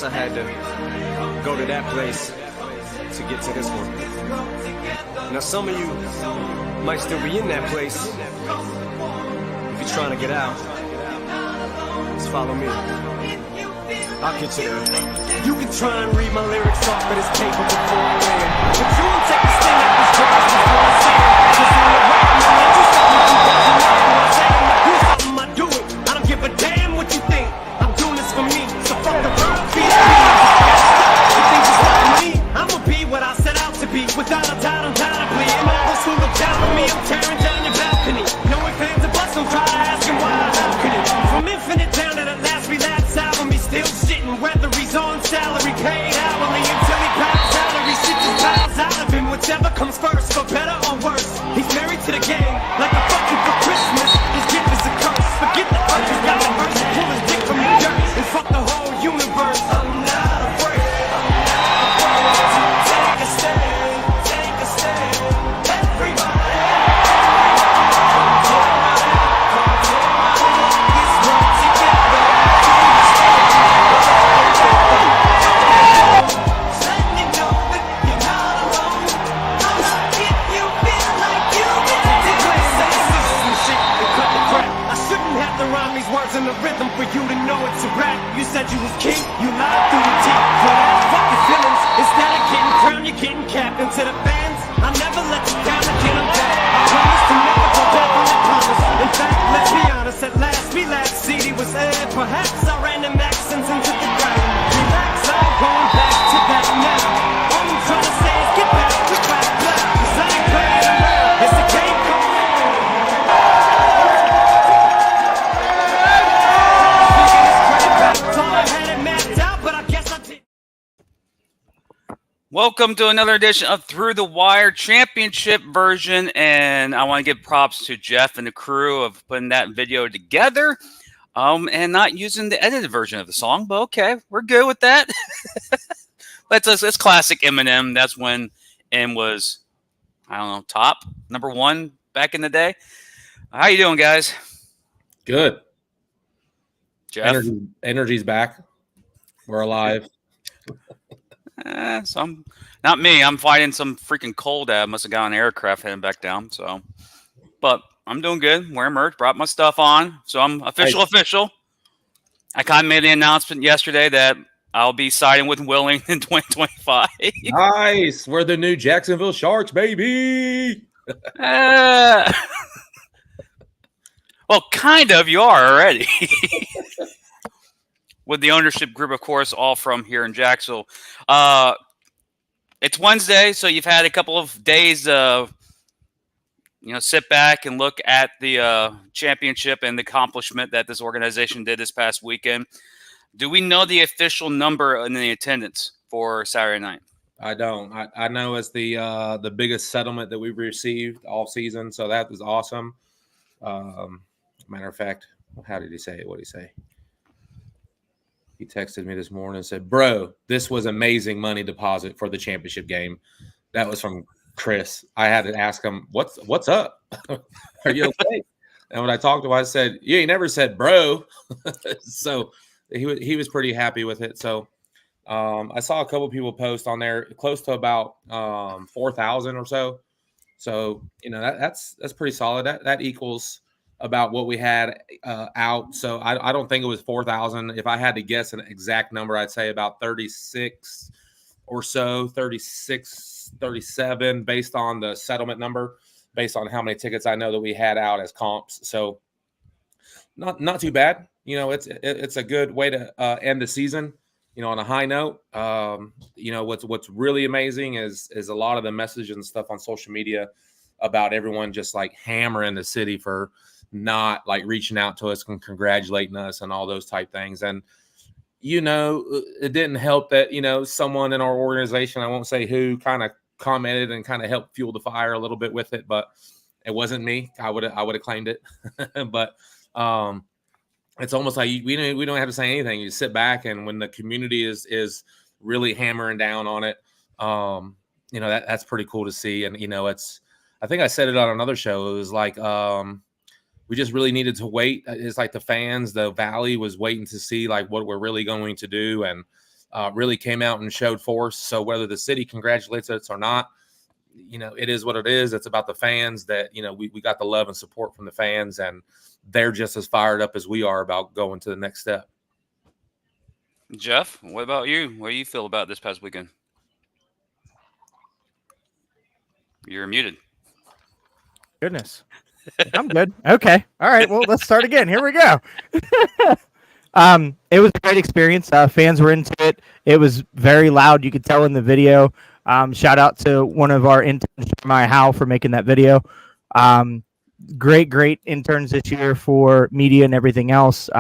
I had to go to that place to get to this one. Now, some of you might still be in that place. If you're trying to get out, just follow me. I'll get you there. You can try and read my lyrics off of this paper before I land, but you won't take the sting out this verse before I say it. 'Cause on the right, man, you stop me from buzzing out when I say it. Do something, I do it. I don't give a damn what you think. I'm doing this for me, so fuck the world. I'ma be what I set out to be, without a doubt, undoubtedly. And all those who look down on me, I'm tearing down your balcony. No ifs, ands, or buts, don't try to ask him why, how could it? From infinite down to the last relapse album, he's still shitting, whether he's on salary, paid hourly, until he pounds salary, shit just piles out of him, whichever comes first, for better or worse. He's married to the game, like a fucking for Christmas. His gift is a curse, forget the earth, he's got a verse, pull his dick from the dirt, and fuck the whole universe. I'm not afraid. And the rhythm for you to know it's a rap. You said you was king, you lied through the teeth. But fuck your feelings, instead of getting crowned, you're getting capped. And to the fans, I'll never let you down again, I'm back. I promise to never go back on that promise. In fact, let's be honest, at last we last CD was aired. Perhaps I ran them accents into the ground. Relax, I'm going back to that now. All I'm trying to say is get back to back black. 'Cause I ain't playing around, it's a game called. Welcome to another edition of Through the Wire Championship version, and I want to give props to Jeff and the crew of putting that video together, and not using the edited version of the song. But okay, we're good with that. It's classic Eminem. That's when M was, I don't know, top #1 back in the day. How you doing, guys? Good. Jeff, energy's back. We're alive. Some, not me. I'm fighting some freaking cold. I must have got on an aircraft heading back down. So, but I'm doing good. Wearing merch, brought my stuff on, so I'm official. I kind of made the announcement yesterday that I'll be siding with Willing in 2025. Nice. We're the new Jacksonville Sharks, baby. Well, kind of. You are already. With the ownership group, of course, all from here in Jacksonville. It's Wednesday, so you've had a couple of days, sit back and look at the championship and the accomplishment that this organization did this past weekend. Do we know the official number in the attendance for Saturday night? I don't. I know it's the biggest settlement that we've received all season, so that was awesome. Matter of fact, how did he say it? What did he say? He texted me this morning and said, "Bro, this was amazing money deposit for the championship game." That was from Chris. I had to ask him, "What's up? Are you okay?" And when I talked to him, I said, "You ain't never said bro." So he was pretty happy with it. So I saw a couple people post on there, close to about 4,000 or so. So that's pretty solid. That equals about what we had out. So I don't think it was 4,000. If I had to guess an exact number, I'd say about 36 or so, 36, 37, based on the settlement number, based on how many tickets I know that we had out as comps. So not too bad. It's a good way to end the season. on a high note, what's really amazing is a lot of the messages and stuff on social media about everyone just like hammering the city for not like reaching out to us and congratulating us and all those type things. And it didn't help that someone in our organization, I won't say who, kind of commented and kind of helped fuel the fire a little bit with it, but it wasn't me. I would have claimed it. But it's almost like we don't have to say anything. You sit back, and when the community is really hammering down on it, that's pretty cool to see. And I think I said it on another show. It was like we just really needed to wait. It's like the fans, the Valley was waiting to see like what we're really going to do, and really came out and showed force. So whether the city congratulates us or not, it is what it is. It's about the fans that, we got the love and support from the fans, and they're just as fired up as we are about going to the next step. Jeff, what about you? What do you feel about this past weekend? You're muted. Goodness. I'm good. Okay. All right. Well, let's start again. Here we go. It was a great experience. Fans were into it. It was very loud. You could tell in the video. Shout out to one of our interns, Jeremiah Howe, for making that video. Great interns this year for media and everything else.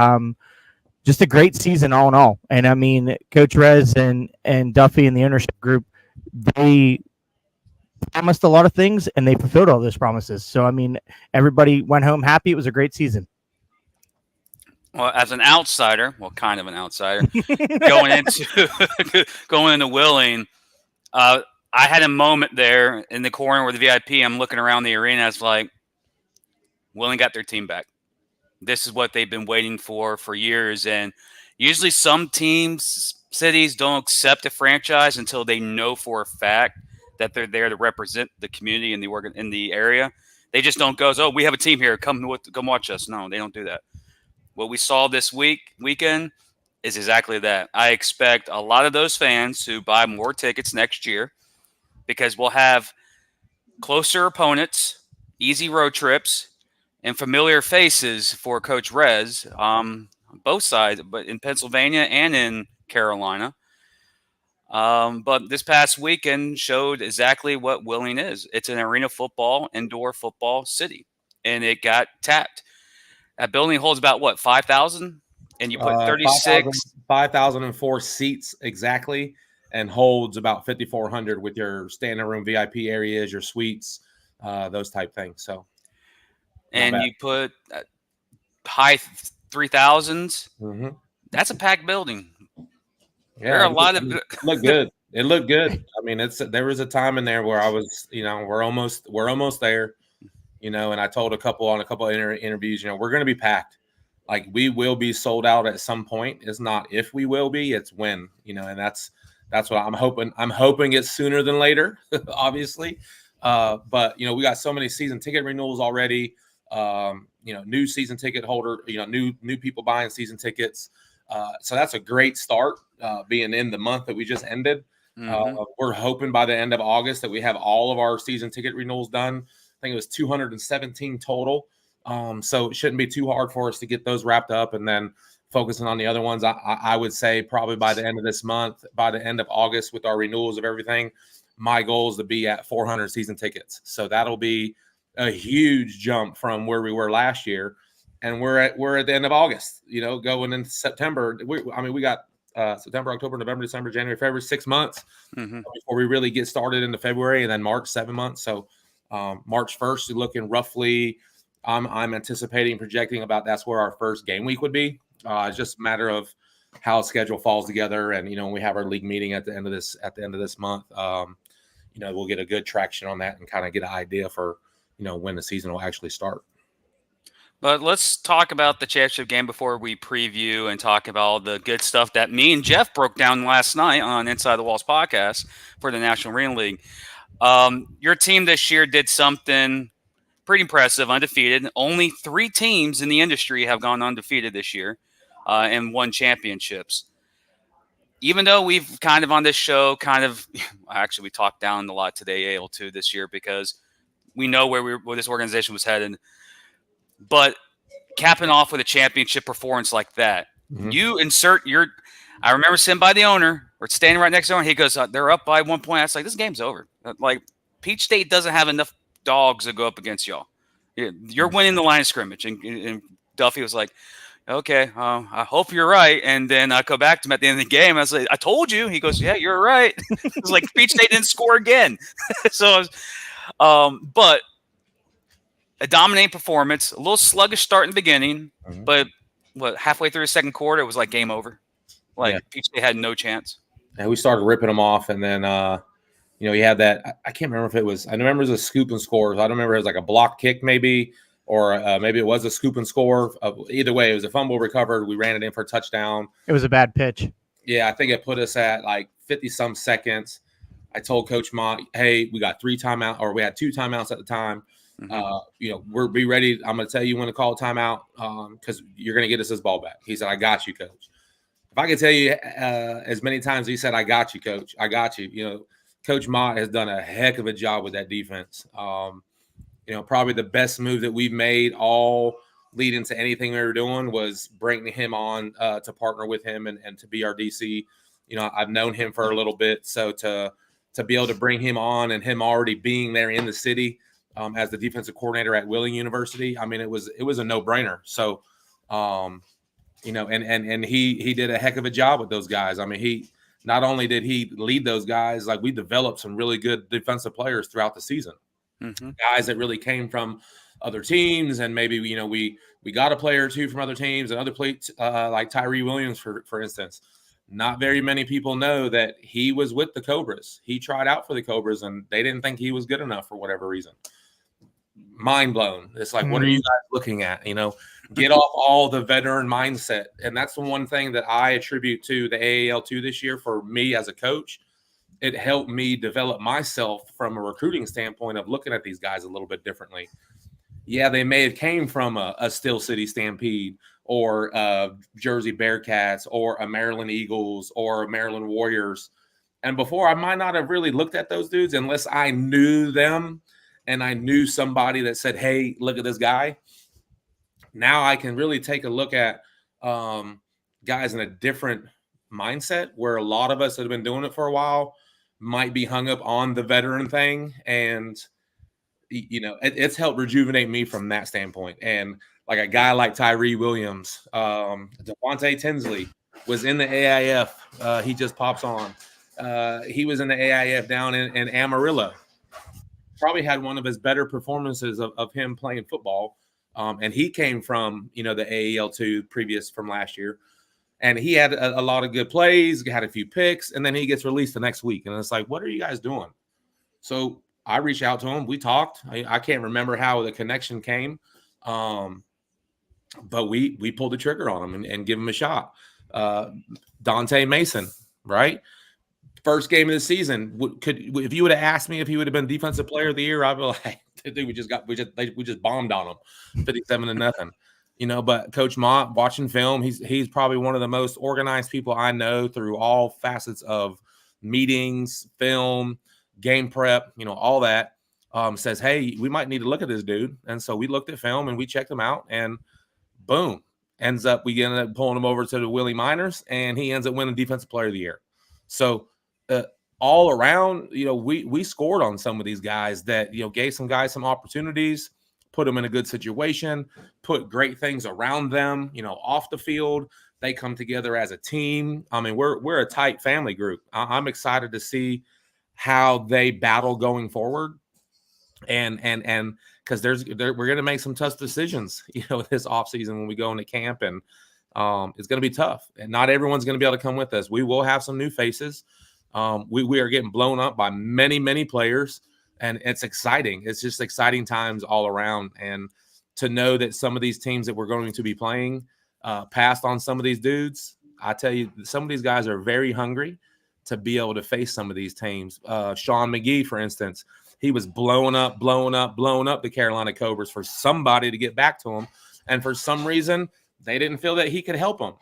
Just a great season all in all. And I mean, Coach Rez and Duffy and the ownership group, they promised a lot of things and they fulfilled all those promises. So, I mean, everybody went home happy. It was a great season. Well, as an outsider, kind of an outsider, going into Willing, I had a moment there in the corner where the VIP, I'm looking around the arena. It's like, Willing got their team back. This is what they've been waiting for years. And usually some cities don't accept a franchise until they know for a fact that they're there to represent the community in the area. They just don't go, oh, we have a team here. Come watch us. No, they don't do that. What we saw this weekend is exactly that. I expect a lot of those fans to buy more tickets next year because we'll have closer opponents, easy road trips, and familiar faces for Coach Rez, both sides, but in Pennsylvania and in Carolina. But this past weekend showed exactly what Willing is. It's an arena football, indoor football city, and it got tapped. That building holds about 5,000, and you put 36, 5,004 seats exactly, and holds about 5,400 with your standing room VIP areas, your suites, those type things. So, and you put high 3,000s. Mm-hmm. That's a packed building. Yeah, there are a lot of look good. It looked good. I mean, there was a time in there where I was, we're almost there. And I told a couple of interviews, we're going to be packed. Like we will be sold out at some point. It's not if we will be, it's when, and that's what I'm hoping. I'm hoping it's sooner than later, obviously. But we got so many season ticket renewals already. New season ticket holder, new people buying season tickets. So that's a great start, being in the month that we just ended. Mm-hmm. We're hoping by the end of August that we have all of our season ticket renewals done. I think it was 217 total. So it shouldn't be too hard for us to get those wrapped up and then focusing on the other ones. I would say probably by the end of this month, by the end of August with our renewals of everything, my goal is to be at 400 season tickets. So that'll be a huge jump from where we were last year. And we're at the end of August, going into September. We got September, October, November, December, January, February, 6 months before we really get started into February, and then March, 7 months. So March 1st, you're looking roughly, I'm anticipating, projecting about that's where our first game week would be. It's just a matter of how the schedule falls together. And, when we have our league meeting at the end of this month, we'll get a good traction on that and kind of get an idea for, when the season will actually start. But let's talk about the championship game before we preview and talk about all the good stuff that me and Jeff broke down last night on Inside the Walls podcast for the National Arena League. Your team this year did something pretty impressive, undefeated. Only 3 teams in the industry have gone undefeated this year and won championships. Even though we've kind of on this show, actually we talked down a lot today, AL2 this year, because we know where this organization was headed. But capping off with a championship performance like that, you insert I remember sitting by the owner or standing right next to him. He goes, they're up by 1 point. I was like, this game's over. Like, Peach State doesn't have enough dogs to go up against y'all. You're winning the line of scrimmage. And Duffy was like, okay, I hope you're right. And then I go back to him at the end of the game. I was like, I told you. He goes, yeah, you're right. It's like Peach State didn't score again. So, but a dominating performance, a little sluggish start in the beginning, but halfway through the second quarter, it was like game over. Like Peach State had no chance. And we started ripping them off, and then you had that. I can't remember if it was. I remember it was a scoop and score. I don't remember if it was like a block kick, maybe, or maybe it was a scoop and score. Either way, it was a fumble recovered. We ran it in for a touchdown. It was a bad pitch. Yeah, I think it put us at like 50-some seconds. I told Coach Mott, hey, we got 3 timeouts, or we had 2 timeouts at the time. We're be ready. I'm going to tell you when to call a timeout because you're going to get us this ball back. He said, I got you, Coach. If I could tell you as many times he said, I got you, Coach. I got you. Coach Mott has done a heck of a job with that defense. Probably the best move that we've made all leading to anything we were doing was bringing him on to partner with him and to be our DC. I've known him for a little bit. So to be able to bring him on and him already being there in the city as the defensive coordinator at Willing University, I mean, it was a no-brainer. So, and he did a heck of a job with those guys. I mean, he not only did he lead those guys, like we developed some really good defensive players throughout the season. Guys that really came from other teams, and maybe we got a player or two from other teams and other plates like Tyree Williams, for instance. Not very many people know that he was with the Cobras. He tried out for the Cobras, and they didn't think he was good enough for whatever reason. Mind blown. It's like, what are you guys looking at? Get off all the veteran mindset. And that's the one thing that I attribute to the AAL2 this year for me as a coach. It helped me develop myself from a recruiting standpoint of looking at these guys a little bit differently. Yeah, they may have came from a Steel City Stampede or Jersey Bearcats or a Maryland Eagles or a Maryland Warriors. And before, I might not have really looked at those dudes unless I knew them and I knew somebody that said, hey, look at this guy. Now I can really take a look at guys in a different mindset where a lot of us that have been doing it for a while might be hung up on the veteran thing. And, it's helped rejuvenate me from that standpoint. And like a guy like Tyree Williams, Devontae Tinsley was in the AIF. He just pops on. He was in the AIF down in Amarillo. Probably had one of his better performances of him playing football. And he came from, the AAL2 previous from last year. And he had a lot of good plays, had a few picks, and then he gets released the next week. And it's like, what are you guys doing? So I reached out to him. We talked. I can't remember how the connection came. But we pulled the trigger on him and give him a shot. Dante Mason, right? First game of the season. If you would have asked me if he would have been defensive player of the year, I'd be like, dude, we just bombed on him 57-0. But Coach Mott, watching film, he's probably one of the most organized people I know through all facets of meetings, film, game prep, all that. Says, hey, we might need to look at this dude. And so we looked at film and we checked him out, and boom, we ended up pulling him over to the Willie Miners, and he ends up winning Defensive Player of the Year. So all around, we scored on some of these guys that, gave some guys some opportunities, put them in a good situation, put great things around them, off the field. They come together as a team. I mean, we're a tight family group. I'm excited to see how they battle going forward. And because we're going to make some tough decisions, this offseason when we go into camp, and it's going to be tough. And not everyone's going to be able to come with us. We will have some new faces. We are getting blown up by many, many players, and it's exciting. It's just exciting times all around. And to know that some of these teams that we're going to be playing passed on some of these dudes, I tell you, some of these guys are very hungry to be able to face some of these teams. Sean McGee, for instance, he was blowing up the Carolina Cobras for somebody to get back to him. And for some reason, they didn't feel that he could help them.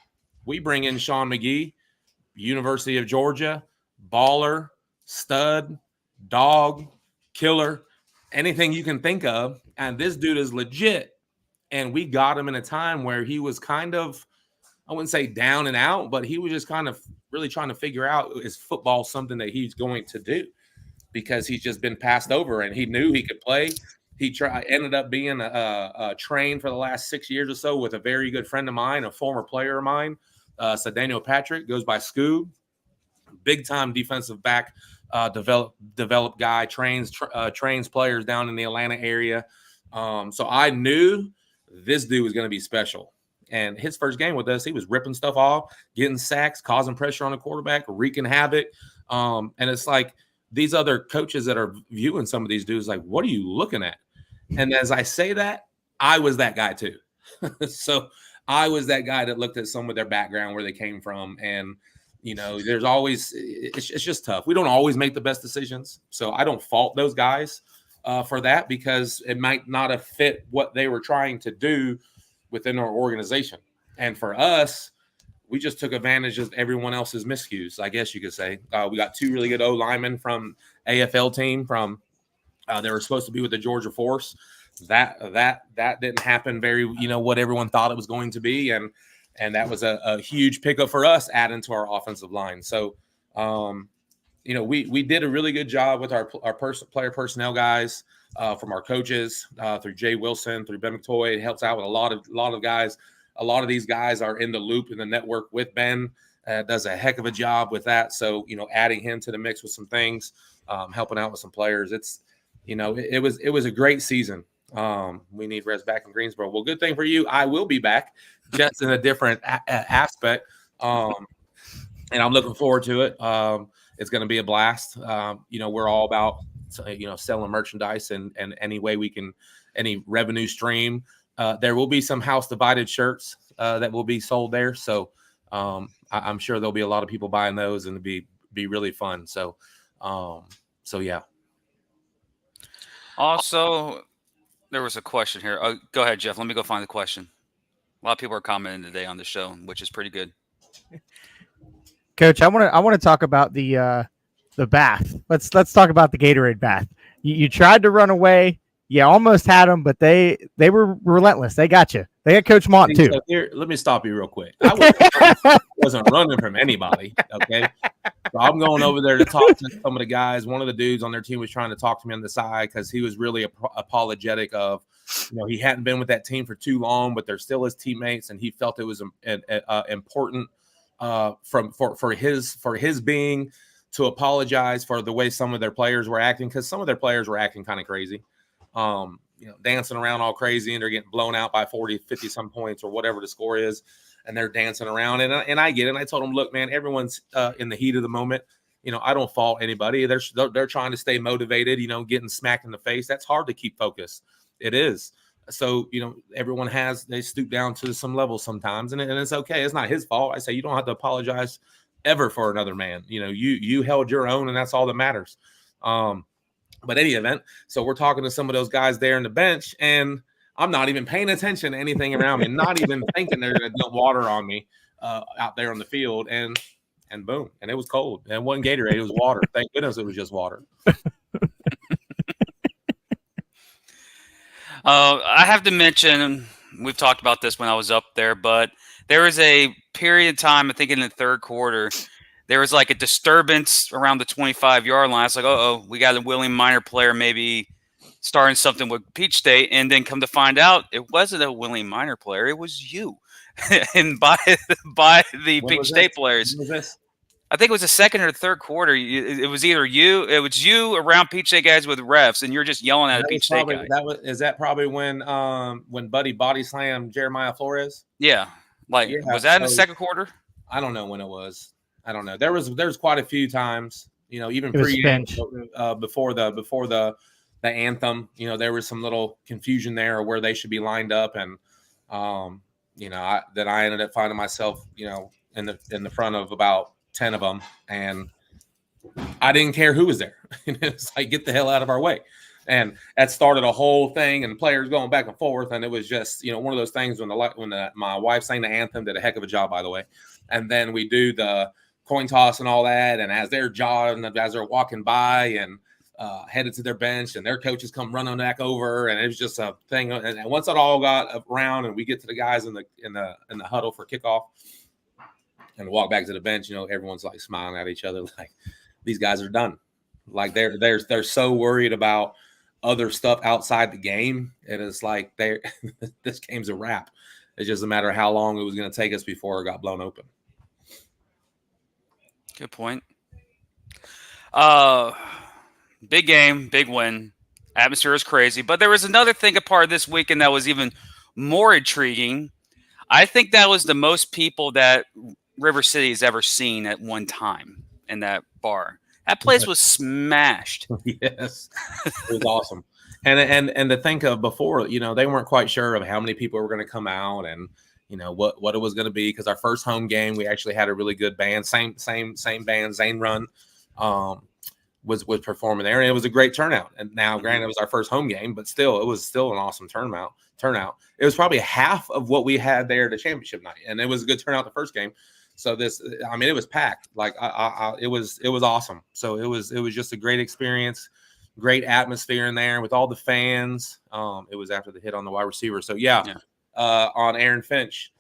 We bring in Sean McGee, University of Georgia, baller, stud, dog, killer, anything you can think of. And this dude is legit. And we got him in a time where he was kind of I wouldn't say down and out, but he was just kind of really trying to figure out, is football something that he's going to do, because he's just been passed over and he knew he could play. He ended up being a trained for the last 6 years or so with a very good friend of mine, a former player of mine, Daniel Patrick, goes by Scoob, big time defensive back, developed guy, trains players down in the Atlanta area. So I knew this dude was going to be special. And his first game with us, he was ripping stuff off, getting sacks, causing pressure on the quarterback, wreaking havoc. And it's like these other coaches that are viewing some of these dudes, like, what are you looking at? And as I say that, I was that guy too. So I was that guy that looked at some of their background, where they came from. And, you know, there's always, it's just tough. We don't always make the best decisions. So I don't fault those guys for that, because it might not have fit what they were trying to do within our organization. And for us, we just took advantage of everyone else's miscues, I guess you could say. We got 2 really good O linemen from AFL team from they were supposed to be with the Georgia Force. That didn't happen very, what everyone thought it was going to be. And that was a huge pickup for us, adding to our offensive line. So, we did a really good job with our player personnel guys, from our coaches, through Jay Wilson, through Ben McToy. It helps out with a lot of guys. A lot of these guys are in the loop in the network with Ben. Does a heck of a job with that. So, adding him to the mix with some things, helping out with some players. It's, it was a great season. We need Rez back in Greensboro. Well, good thing for you, I will be back, just in a different aspect. And I'm looking forward to it. It's going to be a blast. We're all about, selling merchandise and any way we can, any revenue stream. There will be some House Divided shirts that will be sold there. So I'm sure there'll be a lot of people buying those, and it'll be really fun. So yeah. Also, there was a question here. Oh, go ahead, Jeff. Let me go find the question. A lot of people are commenting today on the show, which is pretty good. Coach, I want to talk about the bath. Let's talk about the Gatorade bath. You tried to run away. You almost had them, but they were relentless. They got you. They got Coach Mont too. So here, let me stop you real quick. I wasn't running from anybody. Okay, so I'm going over there to talk to some of the guys. One of the dudes on their team was trying to talk to me on the side, because he was really apologetic of, he hadn't been with that team for too long, but they're still his teammates, and he felt it was important for his being to apologize for the way some of their players were acting, because some of their players were acting kind of crazy. Dancing around all crazy, and they're getting blown out by 40, 50 some points or whatever the score is. And they're dancing around. And I get it. And I told them, look, man, everyone's in the heat of the moment. I don't fault anybody. They're trying to stay motivated, getting smacked in the face. That's hard to keep focused. It is. So, everyone they stoop down to some level sometimes, and it's okay. It's not his fault. I say, you don't have to apologize ever for another man. You held your own, and that's all that matters. But any event, so we're talking to some of those guys there in the bench, and I'm not even paying attention to anything around me, not even thinking they're going to dump water on me out there on the field, and boom, and it was cold. And it wasn't Gatorade, it was water. Thank goodness it was just water. I have to mention, we've talked about this when I was up there, but there was a period of time, I think in the third quarter, there was like a disturbance around the 25-yard line. It's like, we got a William Minor player maybe starting something with Peach State, and then come to find out it wasn't a William Minor player, it was you. And by the Peach State players. I think it was the second or third quarter. It was either you. It was you around Peach State guys with refs, and you're just yelling at a Peach State guy. Is that probably when Buddy body slammed Jeremiah Flores? Yeah. Was that in the second quarter? I don't know when it was. I don't know. There's quite a few times. Even before the anthem. There was some little confusion there where they should be lined up, and I ended up finding myself in the front of about 10 of them, and I didn't care who was there. It's like, get the hell out of our way. And that started a whole thing, and players going back and forth. And it was just, one of those things when my wife sang the anthem, did a heck of a job, by the way. And then we do the coin toss and all that. And as they're jogging, as they're walking by and headed to their bench, and their coaches come running back over, and it was just a thing. And once it all got around, and we get to the guys in the huddle for kickoff, and walk back to the bench, everyone's like smiling at each other, like these guys are done. Like they're so worried about other stuff outside the game. And it's like this game's a wrap. It's just a matter of how long it was going to take us before it got blown open. Good point. Big game, big win. Atmosphere is crazy. But there was another thing a part of this weekend that was even more intriguing. I think that was the most people that River City has ever seen at one time in that bar. That place was smashed. Yes, it was awesome. And to think of before, they weren't quite sure of how many people were going to come out and what it was going to be, because our first home game we actually had a really good band, same band, Zane Run, was performing there, and it was a great turnout. And now, granted, it was our first home game, but still, it was still an awesome turnout. It was probably half of what we had there the championship night, and it was a good turnout the first game. So it was packed. Like it was awesome. So it was just a great experience, great atmosphere in there with all the fans. It was after the hit on the wide receiver. So on Aaron Finch,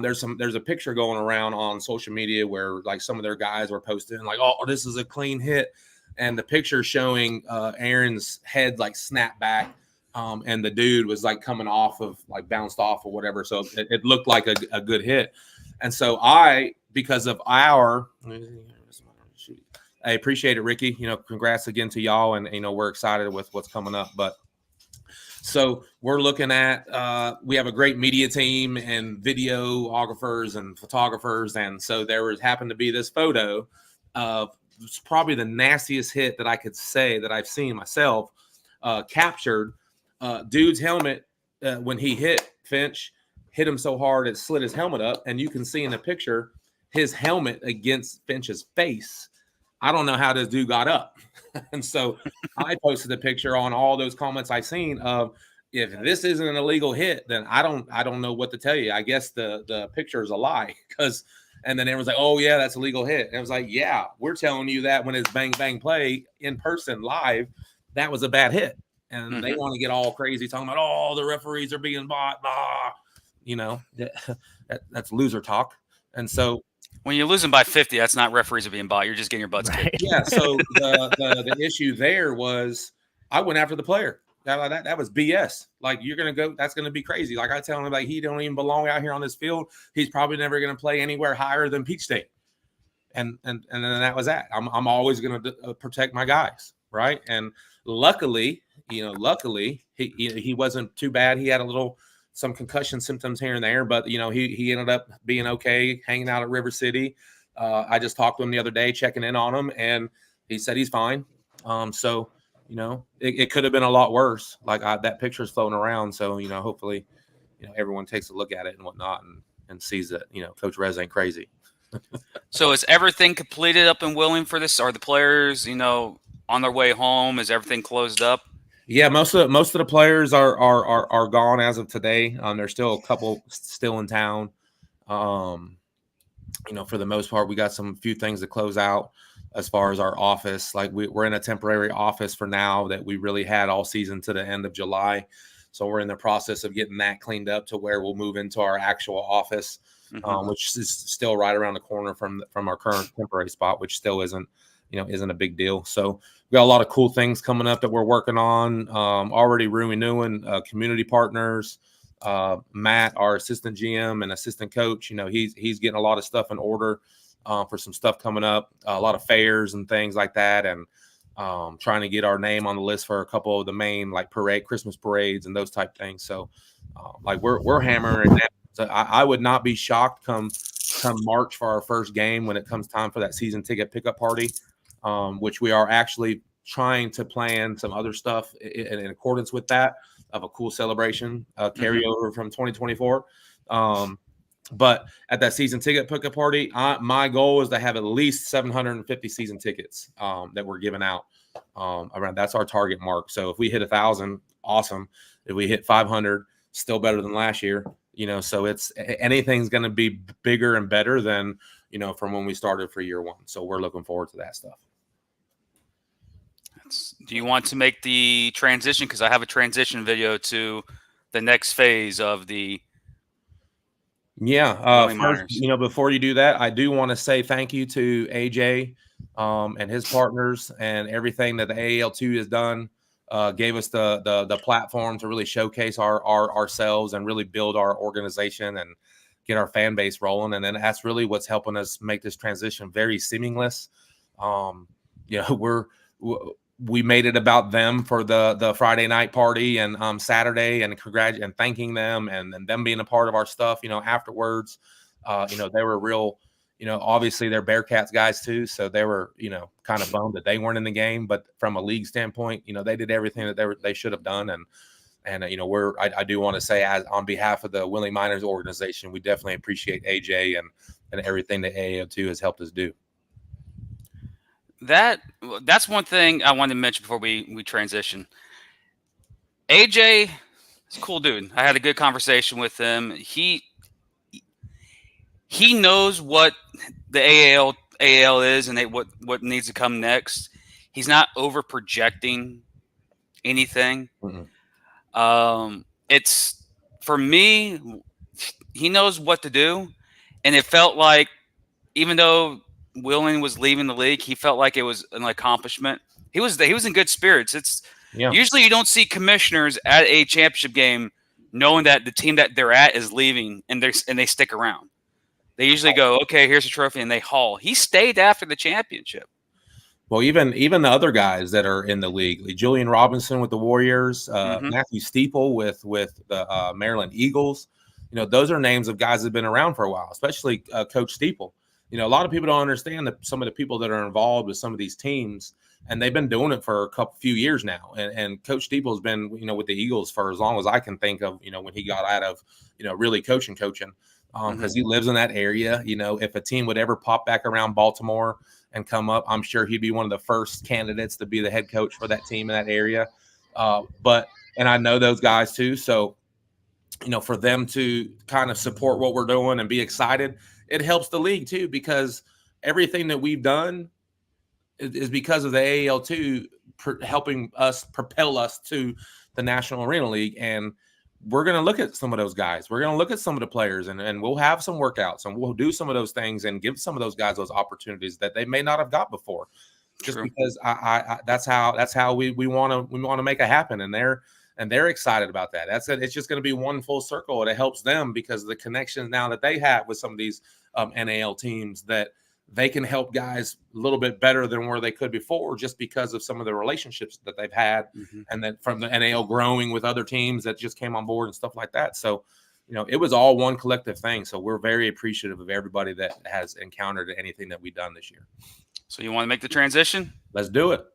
there's a picture going around on social media where like some of their guys were posting like, oh, this is a clean hit, and the picture showing Aaron's head like snap back, and the dude was like coming off of like bounced off or whatever. So it looked like a good hit. And so because of I appreciate it, Ricky. Congrats again to y'all, and we're excited with what's coming up. But so we're looking at we have a great media team and videographers and photographers, and so happened to be this photo of probably the nastiest hit that I could say that I've seen myself, captured. Dude's helmet when he hit Finch. Hit him so hard it slid his helmet up, and you can see in the picture his helmet against Finch's face. I don't know how this dude got up. And so I posted a picture on all those comments I seen of, if this isn't an illegal hit, then I don't know what to tell you. I guess the picture is a lie, and then everyone's like, oh yeah, that's a legal hit. And I was like, yeah, we're telling you that when it's bang bang play in person live, that was a bad hit. And they want to get all crazy talking about, oh, the referees are being bought, blah. That's loser talk. And so when you're losing by 50, that's not referees are being bought. You're just getting your butts kicked. Yeah. So the issue there was I went after the player. That was BS. Like, you're going to go, that's going to be crazy. Like, I tell him, like, he don't even belong out here on this field. He's probably never going to play anywhere higher than Peach State. And then that was that. I'm always going to protect my guys. Right. And luckily, he wasn't too bad. He had some concussion symptoms here and there, but he ended up being okay, hanging out at River City. I just talked to him the other day, checking in on him, and he said he's fine. So it could have been a lot worse. Like, that picture's floating around, so hopefully everyone takes a look at it and whatnot, and sees that Coach Rez ain't crazy. So is everything completed up and willing for this? Are the players on their way home? Is everything closed up? Yeah, most of the players are gone as of today. There's still a couple still in town. For the most part, we got few things to close out as far as our office. Like, we're in a temporary office for now that we really had all season to the end of July. So we're in the process of getting that cleaned up to where we'll move into our actual office, which is still right around the corner from our current temporary spot, which still isn't a big deal. So we got a lot of cool things coming up that we're working on. Already renewing community partners. Matt, our assistant GM and assistant coach, he's getting a lot of stuff in order for some stuff coming up, a lot of fairs and things like that, and trying to get our name on the list for a couple of the main like Christmas parades and those type things. So we're hammering it down. So I would not be shocked come March for our first game when it comes time for that season ticket pickup party, which we are actually trying to plan some other stuff in accordance with that, of a cool celebration carryover from 2024. But at that season ticket pickup party, my goal is to have at least 750 season tickets that we're giving out around. That's our target mark. So if we hit 1,000, awesome. If we hit 500, still better than last year. So it's anything's going to be bigger and better than from when we started for year one. So we're looking forward to that stuff. Do you want to make the transition? Because I have a transition video to the next phase of the Yeah. Willie First, Miners. before you do that, I do want to say thank you to AJ and his partners and everything that the AAL2 has done. Gave us the platform to really showcase ourselves and really build our organization and get our fan base rolling. And then that's really what's helping us make this transition very seamless. We made it about them for the Friday night party and Saturday, and and thanking them and them being a part of our stuff. Afterwards, they were real. Obviously they're Bearcats guys too, so they were kind of bummed that they weren't in the game. But from a league standpoint, they did everything that they should have done. And I do want to say, as on behalf of the Willie Miners organization, we definitely appreciate AJ and everything that AAO2 has helped us do. That's one thing I wanted to mention before we transition. AJ is a cool dude. I had a good conversation with him. He knows what the AAL is and what needs to come next. He's not over projecting anything. Mm-hmm. It's, for me, he knows what to do, and it felt like, even though Willing was leaving the league, he felt like it was an accomplishment. He was in good spirits. Usually you don't see commissioners at a championship game knowing that the team that they're at is leaving and they stick around. They usually go, okay, here's a trophy, and they haul. He stayed after the championship. Well, even the other guys that are in the league, like Julian Robinson with the Warriors, Matthew Steeple with the Maryland Eagles, those are names of guys that have been around for a while, especially Coach Steeple. A lot of people don't understand that some of the people that are involved with some of these teams, and they've been doing it for few years now. And Coach Steeple has been, with the Eagles for as long as I can think of, when he got out of, really coaching, because he lives in that area. If a team would ever pop back around Baltimore and come up, I'm sure he'd be one of the first candidates to be the head coach for that team in that area. And I know those guys too. So, for them to kind of support what we're doing and be excited, it helps the league too, because everything that we've done is because of the AAL2 helping us propel us to the National Arena League. And we're going to look at some of those guys. We're going to look at some of the players, and we'll have some workouts, and we'll do some of those things and give some of those guys those opportunities that they may not have got before. Just because that's how we want to make it happen. And they're excited about that. That's it. It's just going to be one full circle, and it helps them because of the connections now that they have with some of these NAL teams, that they can help guys a little bit better than where they could before, just because of some of the relationships that they've had, and then from the NAL growing with other teams that just came on board and stuff like that. So, it was all one collective thing. So we're very appreciative of everybody that has encountered anything that we've done this year. So you want to make the transition? Let's do it.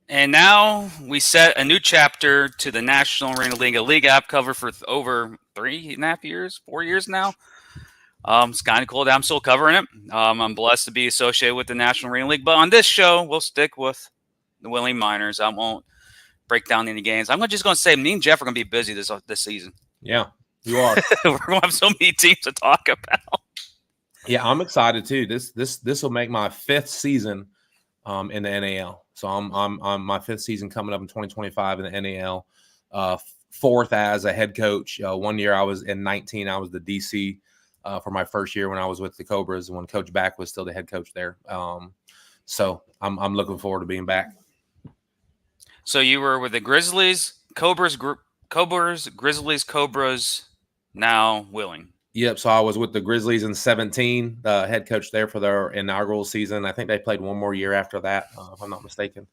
And now we set a new chapter to the National Arena League, a league I've covered for over 3.5 years, 4 years now. It's kind of cool that I'm still covering it. I'm blessed to be associated with the National Arena League. But on this show, we'll stick with the Willie Miners. I won't break down any games. I'm just going to say me and Jeff are going to be busy this season. Yeah, you are. We're going to have so many teams to talk about. Yeah, I'm excited too. This will make my 5th season in the NAL. So I'm my 5th season coming up in 2025 in the NAL. 4th as a head coach. 1 year I was in 19. I was the DC for my first year when I was with the Cobras, and when Coach Back was still the head coach there. So I'm looking forward to being back. So you were with the Grizzlies, Grizzlies, Cobras, now Willing. Yep. So I was with the Grizzlies in 17, the head coach there for their inaugural season. I think they played one more year after that, if I'm not mistaken.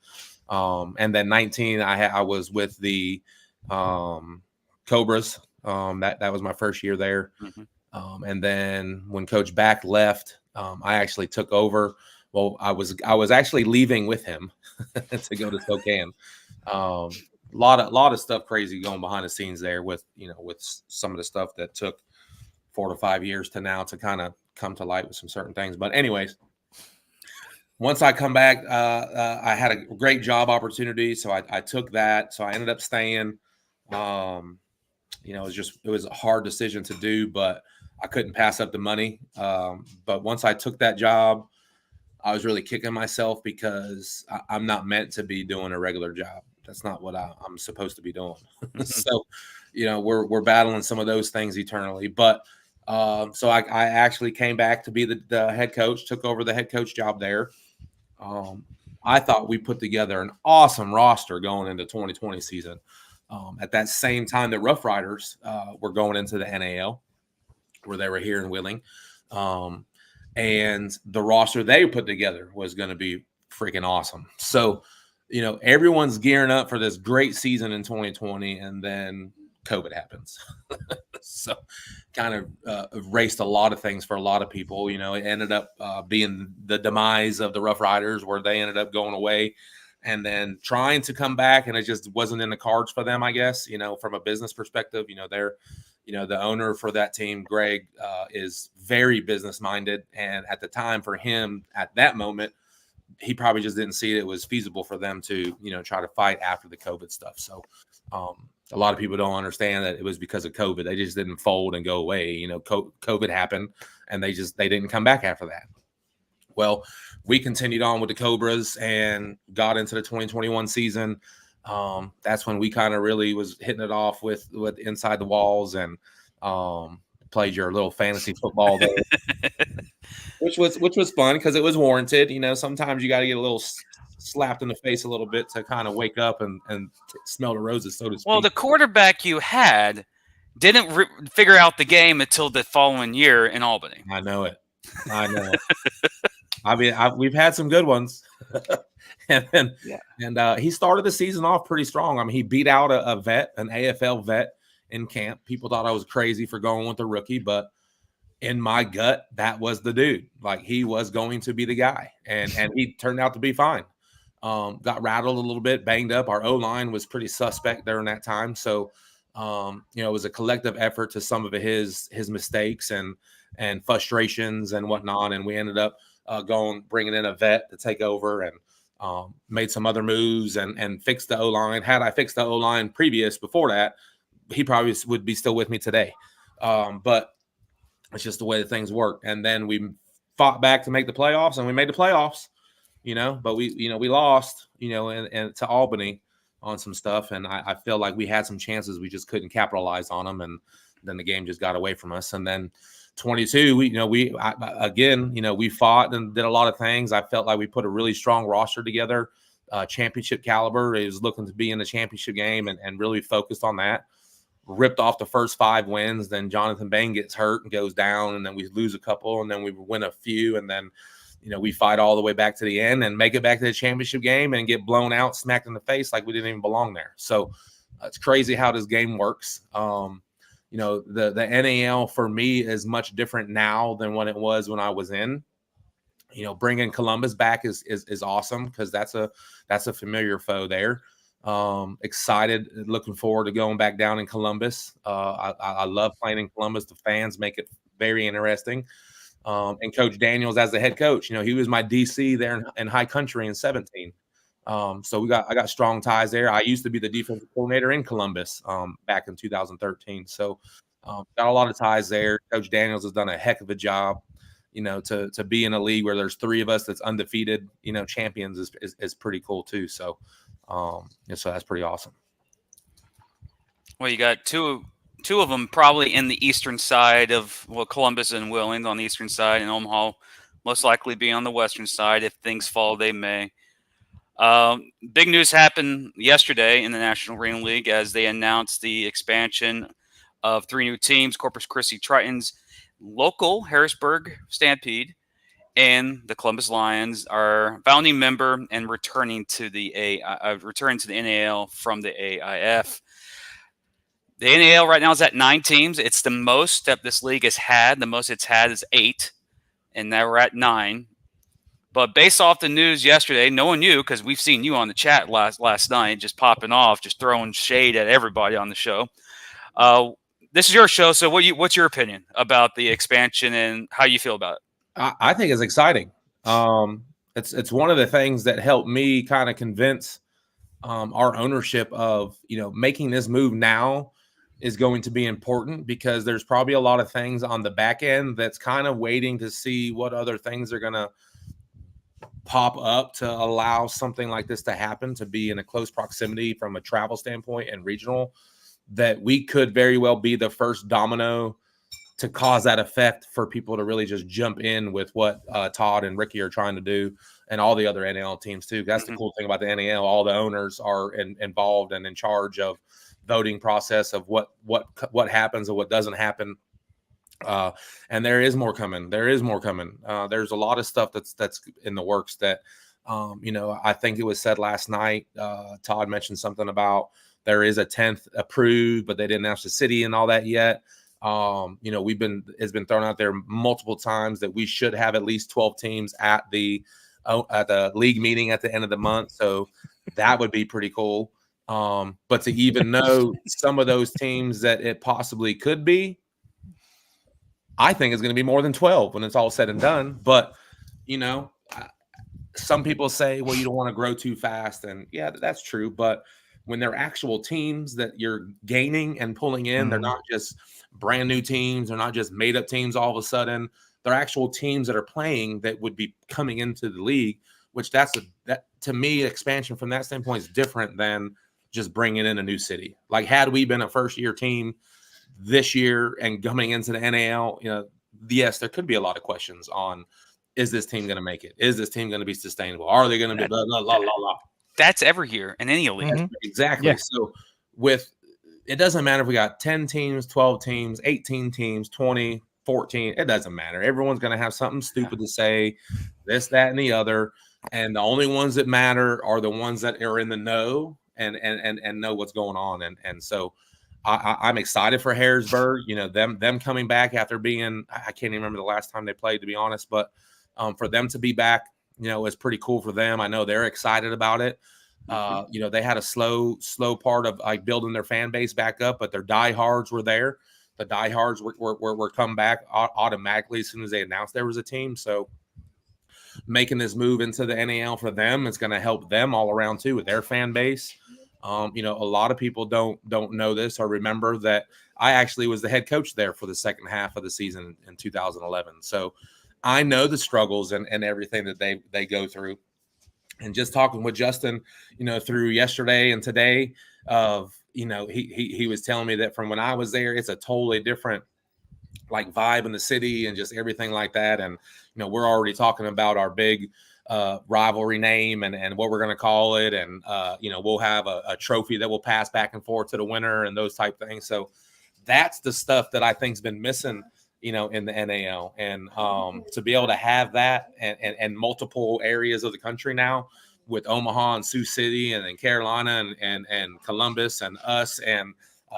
And then 19, I was with the Cobras. That was my first year there. And then when Coach Back left, I actually took over. Well, I was actually leaving with him to go to Spokane. lot of stuff crazy going behind the scenes there with some of the stuff that took 4 to 5 years to now to kind of come to light with some certain things. But anyways, once I come back, I had a great job opportunity, so I took that. So I ended up staying. It was a hard decision to do, but I couldn't pass up the money. But once I took that job, I was really kicking myself because I'm not meant to be doing a regular job. That's not what I'm supposed to be doing. So, we're battling some of those things eternally. But so I actually came back to be the head coach, took over the head coach job there. I thought we put together an awesome roster going into 2020 season. At that same time, the Rough Riders were going into the NAL, where they were here in Wheeling. And the roster they put together was going to be freaking awesome. So, everyone's gearing up for this great season in 2020, and then COVID happens. So kind of erased a lot of things for a lot of people. It ended up being the demise of the Rough Riders, where they ended up going away and then trying to come back, and it just wasn't in the cards for them, I guess, from a business perspective. They're the owner for that team, Greg, is very business minded. And at the time, for him at that moment, he probably just didn't see it was feasible for them to, try to fight after the COVID stuff. So a lot of people don't understand that it was because of COVID. They just didn't fold and go away. COVID happened, and they didn't come back after that. Well, we continued on with the Cobras and got into the 2021 season. That's when we kind of really was hitting it off with inside the walls, and played your little fantasy football there, which was fun because it was warranted. Sometimes you got to get a little slapped in the face a little bit to kind of wake up and smell the roses, so to speak. Well, the quarterback you had didn't figure out the game until the following year in Albany. I know it. I mean, we've had some good ones. And he started the season off pretty strong. I mean, he beat out a vet, an AFL vet in camp. People thought I was crazy for going with the rookie, but in my gut, that was the dude. Like, he was going to be the guy, and he turned out to be fine. Got rattled a little bit, banged up. Our O-line was pretty suspect during that time. So, it was a collective effort to some of his mistakes and frustrations and whatnot. And we ended up bringing in a vet to take over, and made some other moves and fixed the O-line. Had I fixed the O-line before that, he probably would be still with me today. But it's just the way that things work. And then we fought back to make the playoffs, and we made the playoffs, but we lost, and to Albany on some stuff. And I feel like we had some chances. We just couldn't capitalize on them. And then the game just got away from us. And then 22, we fought and did a lot of things. I felt like we put a really strong roster together, championship caliber. It was looking to be in the championship game and really focused on that. Ripped off the first 5 wins. Then Jonathan Bain gets hurt and goes down, and then we lose a couple, and then we win a few, and then we fight all the way back to the end and make it back to the championship game and get blown out, smacked in the face like we didn't even belong there. So it's crazy how this game works. The NAL for me is much different now than when it was when I was in. Bringing Columbus back is awesome because that's a familiar foe there. Excited, looking forward to going back down in Columbus. I love playing in Columbus. The fans make it very interesting. And Coach Daniels as the head coach, he was my DC there in High Country in 17. So I got strong ties there. I used to be the defensive coordinator in Columbus back in 2013. So got a lot of ties there. Coach Daniels has done a heck of a job, to be in a league where there's 3 of us that's undefeated, champions is pretty cool too. So, so that's pretty awesome. Well, you got two of them probably in the eastern side of Columbus and Wheeling on the eastern side, and Omaha most likely be on the western side. If things fall, they may. Big news happened yesterday in the National Arena League as they announced the expansion of 3 new teams: Corpus Christi Tritons, local Harrisburg Stampede, and the Columbus Lions are founding member and returning to the NAL from the AIF. The NAL right now is at 9 teams. It's the most that this league has had. The most it's had is 8, and now we're at 9. But based off the news yesterday, knowing you, because we've seen you on the chat last night, just popping off, just throwing shade at everybody on the show. This is your show, so what's your opinion about the expansion and how you feel about it? I think it's exciting. It's one of the things that helped me kind of convince our ownership of, making this move now is going to be important, because there's probably a lot of things on the back end that's kind of waiting to see what other things are going to pop up to allow something like this to happen, to be in a close proximity from a travel standpoint and regional, that we could very well be the first domino to cause that effect for people to really just jump in with what Todd and Ricky are trying to do, and all the other NAL teams too. That's the cool thing about the NAL. All the owners are involved and in charge of voting process of what happens and what doesn't happen. And there is more coming. There's a lot of stuff that's in the works that, I think it was said last night. Todd mentioned something about there is a 10th approved, but they didn't announce the city and all that yet. It's been thrown out there multiple times that we should have at least 12 teams at the league meeting at the end of the month. So that would be pretty cool. But to even know some of those teams that it possibly could be, I think it's going to be more than 12 when it's all said and done. But, some people say, well, you don't want to grow too fast. And yeah, that's true. But when they're actual teams that you're gaining and pulling in, they're not just brand new teams. They're not just made up teams all of a sudden. They're actual teams that are playing that would be coming into the league, which that to me, expansion from that standpoint is different than just bringing in a new city. Like, had we been a first year team this year and coming into the NAL, yes, there could be a lot of questions on, is this team going to make it? Is this team going to be sustainable? Are they going to be blah, blah, blah, blah, blah? That's every year in any league. Mm-hmm. Exactly. Yeah. So it doesn't matter if we got 10 teams, 12 teams, 18 teams, 20, 14. It doesn't matter. Everyone's going to have something stupid to say, this, that, and the other. And the only ones that matter are the ones that are in the know and know what's going on. And so I'm excited for Harrisburg, them coming back after being, I can't even remember the last time they played, to be honest, but for them to be back, is pretty cool for them. I know they're excited about it. They had a slow part of like building their fan base back up, but their diehards were there. The diehards were come back automatically as soon as they announced there was a team. So making this move into the NAL for them, it's going to help them all around too with their fan base. A lot of people don't know this or remember that I actually was the head coach there for the second half of the season in 2011. So I know the struggles and everything that they go through. And just talking with Justin, through yesterday and today, he was telling me that from when I was there, it's a totally different like vibe in the city and just everything like that. And we're already talking about our big rivalry name and what we're going to call it, and we'll have a trophy that will pass back and forth to the winner and those type of things. So that's the stuff that I think's been missing in the NAL, and to be able to have that and multiple areas of the country now with Omaha and Sioux City and then Carolina and Columbus and us and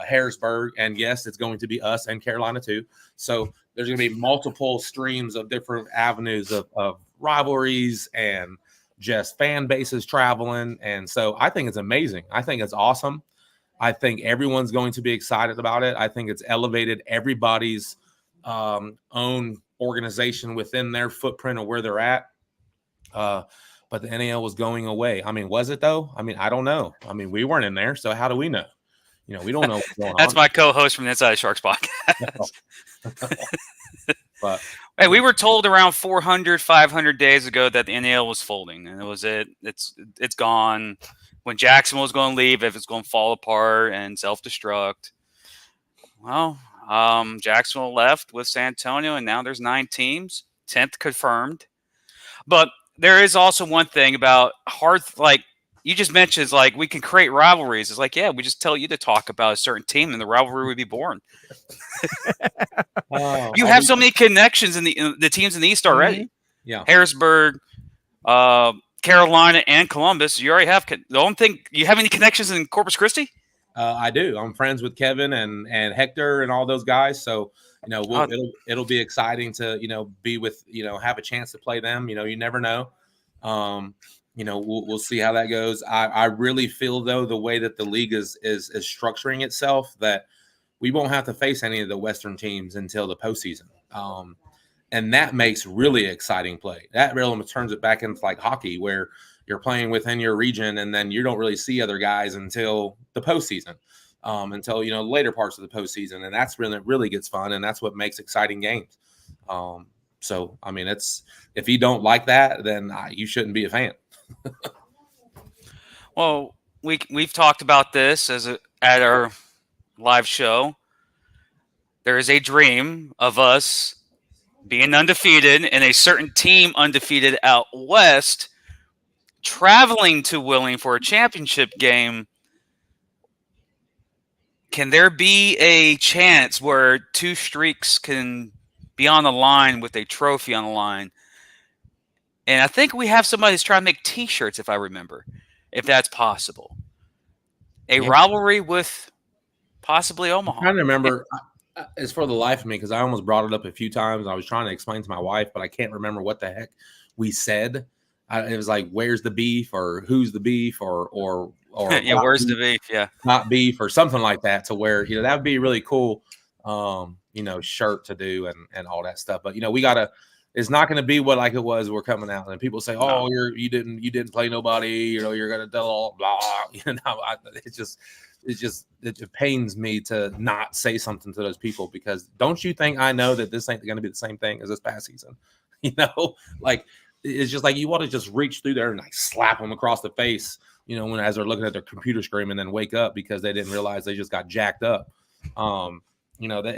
Harrisburg, and yes, it's going to be us and Carolina too. So there's going to be multiple streams of different avenues of rivalries and just fan bases traveling. And so I think it's amazing. I think it's awesome. I think everyone's going to be excited about it. I think it's elevated everybody's own organization within their footprint of where they're at. But the NAL was going away. I mean, was it though? I mean, I don't know. I mean, we weren't in there, so how do we know? We don't know what's going That's on. my co-host from the Inside Sharks podcast. But hey, we were told around 400, 500 days ago that the NAL was folding, and it's gone. When Jackson was going to leave, if it's going to fall apart and self-destruct. Well, Jacksonville left with San Antonio, and now there's 9 teams, 10th confirmed. But there is also one thing about like you just mentioned, is like we can create rivalries. It's like, yeah, we just tell you to talk about a certain team, and the rivalry would be born. You have so many connections in the teams in the East already. Mm-hmm. Yeah, Harrisburg, Carolina, and Columbus. You already have. The only thing, you have any connections in Corpus Christi? I do. I'm friends with Kevin and Hector and all those guys. So, it'll be exciting to, be with, have a chance to play them. You never know. We'll see how that goes. I really feel though the way that the league is structuring itself that we won't have to face any of the Western teams until the postseason. And that makes really exciting play. That really turns it back into like hockey where you're playing within your region and then you don't really see other guys until the postseason, until, later parts of the postseason. And that's really, really gets fun. And that's what makes exciting games. So, I mean, if you don't like that, then you shouldn't be a fan. Well, we've talked about this at our live show. There is a dream of us being undefeated and a certain team undefeated out west traveling to Wheeling for a championship game. Can there be a chance where two streaks can be on the line with a trophy on the line? And I think we have somebody who's trying to make T-shirts, if I remember, if that's possible. A rivalry with possibly Omaha. I'm trying to remember. It's for the life of me because I almost brought it up a few times. I was trying to explain to my wife, but I can't remember what the heck we said. It was like, "Where's the beef?" or "Who's the beef?" or yeah, where's the beef? Yeah, not beef or something like that. To where that would be really cool, shirt to do and all that stuff. But we gotta. It's not going to be what like it was. We're coming out and people say, "Oh, you didn't play nobody." You're going to do all blah. It pains me to not say something to those people because don't you think I know that this ain't going to be the same thing as this past season? Like it's just like you want to just reach through there and like slap them across the face, as they're looking at their computer screen and then wake up because they didn't realize they just got jacked up. That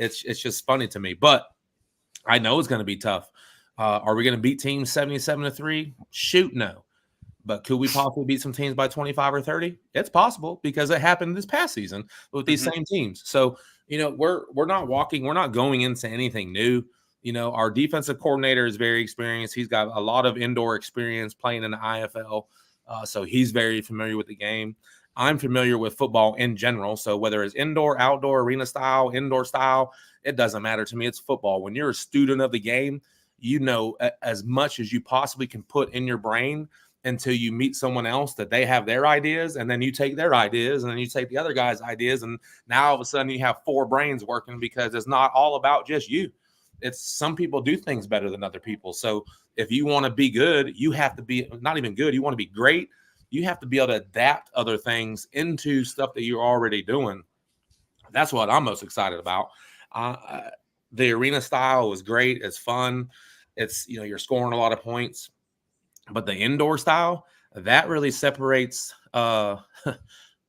it's just funny to me, but I know it's going to be tough. Are we going to beat teams 77-3? Shoot, no. But could we possibly beat some teams by 25 or 30? It's possible because it happened this past season with these same teams. So, we're not going into anything new. Our defensive coordinator is very experienced. He's got a lot of indoor experience playing in the IFL. So he's very familiar with the game. I'm familiar with football in general. So whether it's indoor, outdoor, arena style, indoor style, it doesn't matter to me. It's football. When you're a student of the game, as much as you possibly can put in your brain until you meet someone else that they have their ideas, and then you take their ideas, and then you take the other guy's ideas, and now all of a sudden you have four brains working because it's not all about just you. It's some people do things better than other people. So if you want to be good, you have to be not even good. You want to be great. You have to be able to adapt other things into stuff that you're already doing. That's what I'm most excited about. The arena style is great. It's fun. It's, you're scoring a lot of points, but the indoor style, that really separates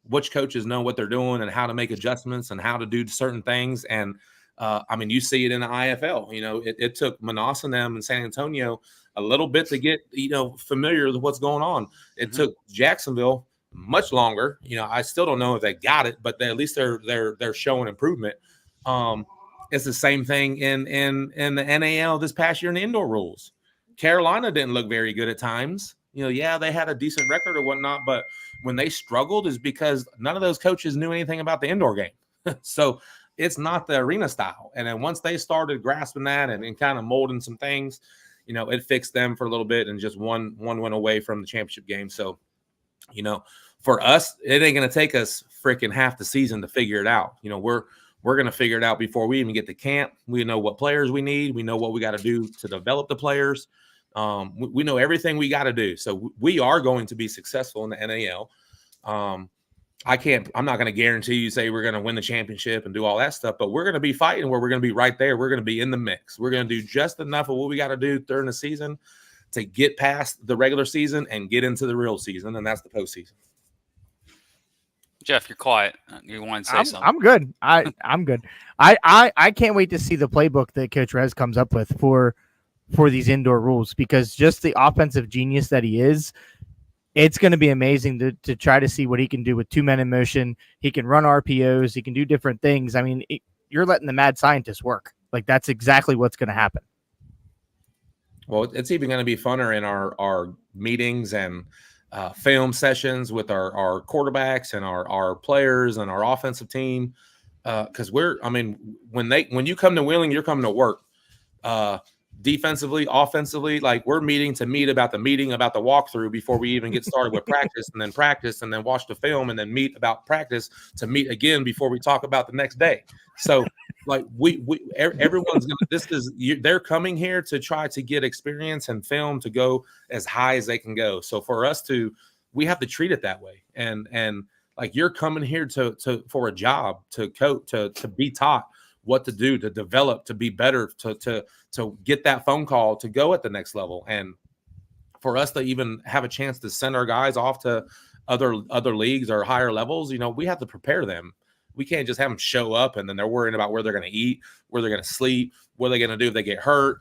which coaches know what they're doing and how to make adjustments and how to do certain things. And you see it in the IFL. It took Manassas and them in San Antonio a little bit to get, familiar with what's going on. It took Jacksonville much longer. I still don't know if they got it, but at least they're showing improvement. It's the same thing in the NAL this past year in the indoor rules. Carolina didn't look very good at times. They had a decent record or whatnot, but when they struggled is because none of those coaches knew anything about the indoor game. So it's not the arena style. And then once they started grasping that and kind of molding some things, it fixed them for a little bit and just one went away from the championship game. So, for us, it ain't going to take us freaking half the season to figure it out. We're going to figure it out before we even get to camp. We know what players we need. We know what we got to do to develop the players. We know everything we got to do. So we are going to be successful in the NAL. I'm not going to guarantee you say we're going to win the championship and do all that stuff, but we're going to be fighting where we're going to be right there. We're going to be in the mix. We're going to do just enough of what we got to do during the season to get past the regular season and get into the real season. And that's the postseason. Jeff, you're quiet. You want to say something? I'm good. I'm good. I can't wait to see the playbook that Coach Rez comes up with for these indoor rules because just the offensive genius that he is, it's going to be amazing to try to see what he can do with two men in motion. He can run RPOs. He can do different things. I mean, you're letting the mad scientist work. Like that's exactly what's going to happen. Well, it's even going to be funner in our meetings and film sessions with our quarterbacks and our players and our offensive team. Because when you come to Wheeling, you're coming to work. defensively, offensively, like we're meeting to meet about the meeting, about the walkthrough before we even get started with practice, and then watch the film, and then meet about practice to meet again before we talk about the next day. So like everyone's gonna, they're coming here to try to get experience and film to go as high as they can go. So for us we have to treat it that way. And like you're coming here to for a job, to coach, to be taught what to do, to develop, to be better, to get that phone call, to go at the next level. And for us to even have a chance to send our guys off to other leagues or higher levels, we have to prepare them. We can't just have them show up and then they're worrying about where they're going to eat, where they're going to sleep, what are they going to do if they get hurt,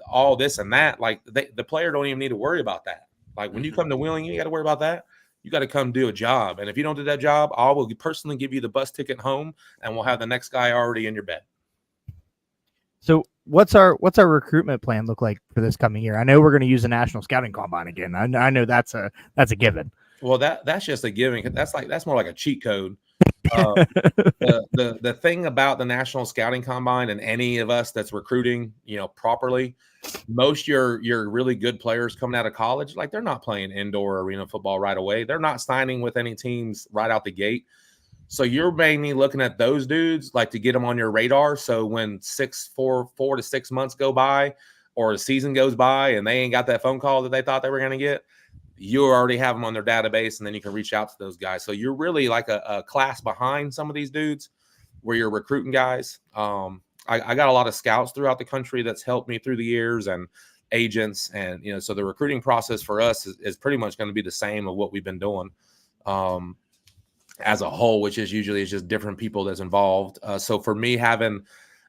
all this and that. Like the player don't even need to worry about that. Like when you come to Wheeling, you got to worry about that. You got to come do a job. And if you don't do that job, I will personally give you the bus ticket home, and we'll have the next guy already in your bed. So what's our recruitment plan look like for this coming year? I know we're going to use the National Scouting Combine again. I know that's a given. Well, that's just a given. That's more like a cheat code. The thing about the National Scouting Combine and any of us that's recruiting, properly, most your really good players coming out of college, like they're not playing indoor arena football right away. They're not signing with any teams right out the gate. So you're mainly looking at those dudes, like to get them on your radar. So when 4 to 6 months go by, or a season goes by, and they ain't got that phone call that they thought they were going to get, you already have them on their database, and then you can reach out to those guys. So you're really like a class behind some of these dudes where you're recruiting guys. I got a lot of scouts throughout the country that's helped me through the years, and agents. And, so the recruiting process for us is pretty much going to be the same of what we've been doing as a whole, which is usually just different people that's involved. So for me, having,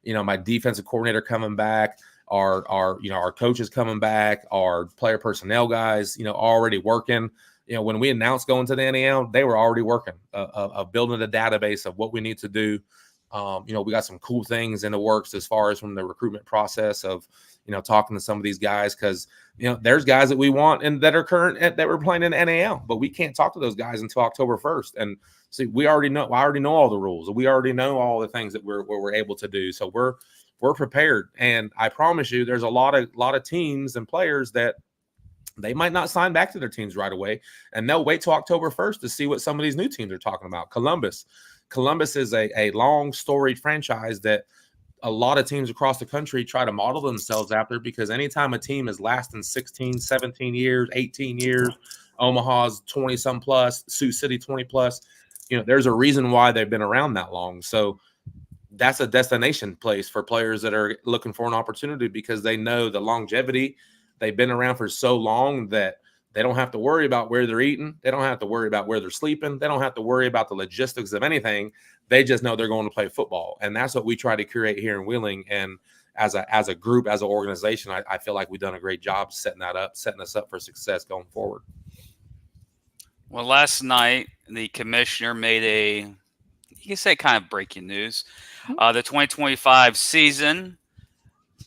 my defensive coordinator coming back, our coaches coming back, our player personnel guys, already working. When we announced going to the NAL, they were already working of building a database of what we need to do. We got some cool things in the works as far as from the recruitment process of, talking to some of these guys, because, there's guys that we want and that are current that we're playing in the NAL, but we can't talk to those guys until October 1st. And see, I already know all the rules. We already know all the things that we're able to do. So we're prepared. And I promise you, there's a lot of teams and players that they might not sign back to their teams right away, and they'll wait till October 1st to see what some of these new teams are talking about. Columbus is a long storied franchise that a lot of teams across the country try to model themselves after, because anytime a team is lasting 16, 17 years, 18 years, Omaha's 20 some plus, Sioux City 20 plus, there's a reason why they've been around that long. So that's a destination place for players that are looking for an opportunity, because they know the longevity. They've been around for so long that they don't have to worry about where they're eating. They don't have to worry about where they're sleeping. They don't have to worry about the logistics of anything. They just know they're going to play football. And that's what we try to create here in Wheeling. And as a group, as an organization, I feel like we've done a great job setting us up for success going forward. Well, last night, the commissioner made you can say kind of breaking news. The 2025 season,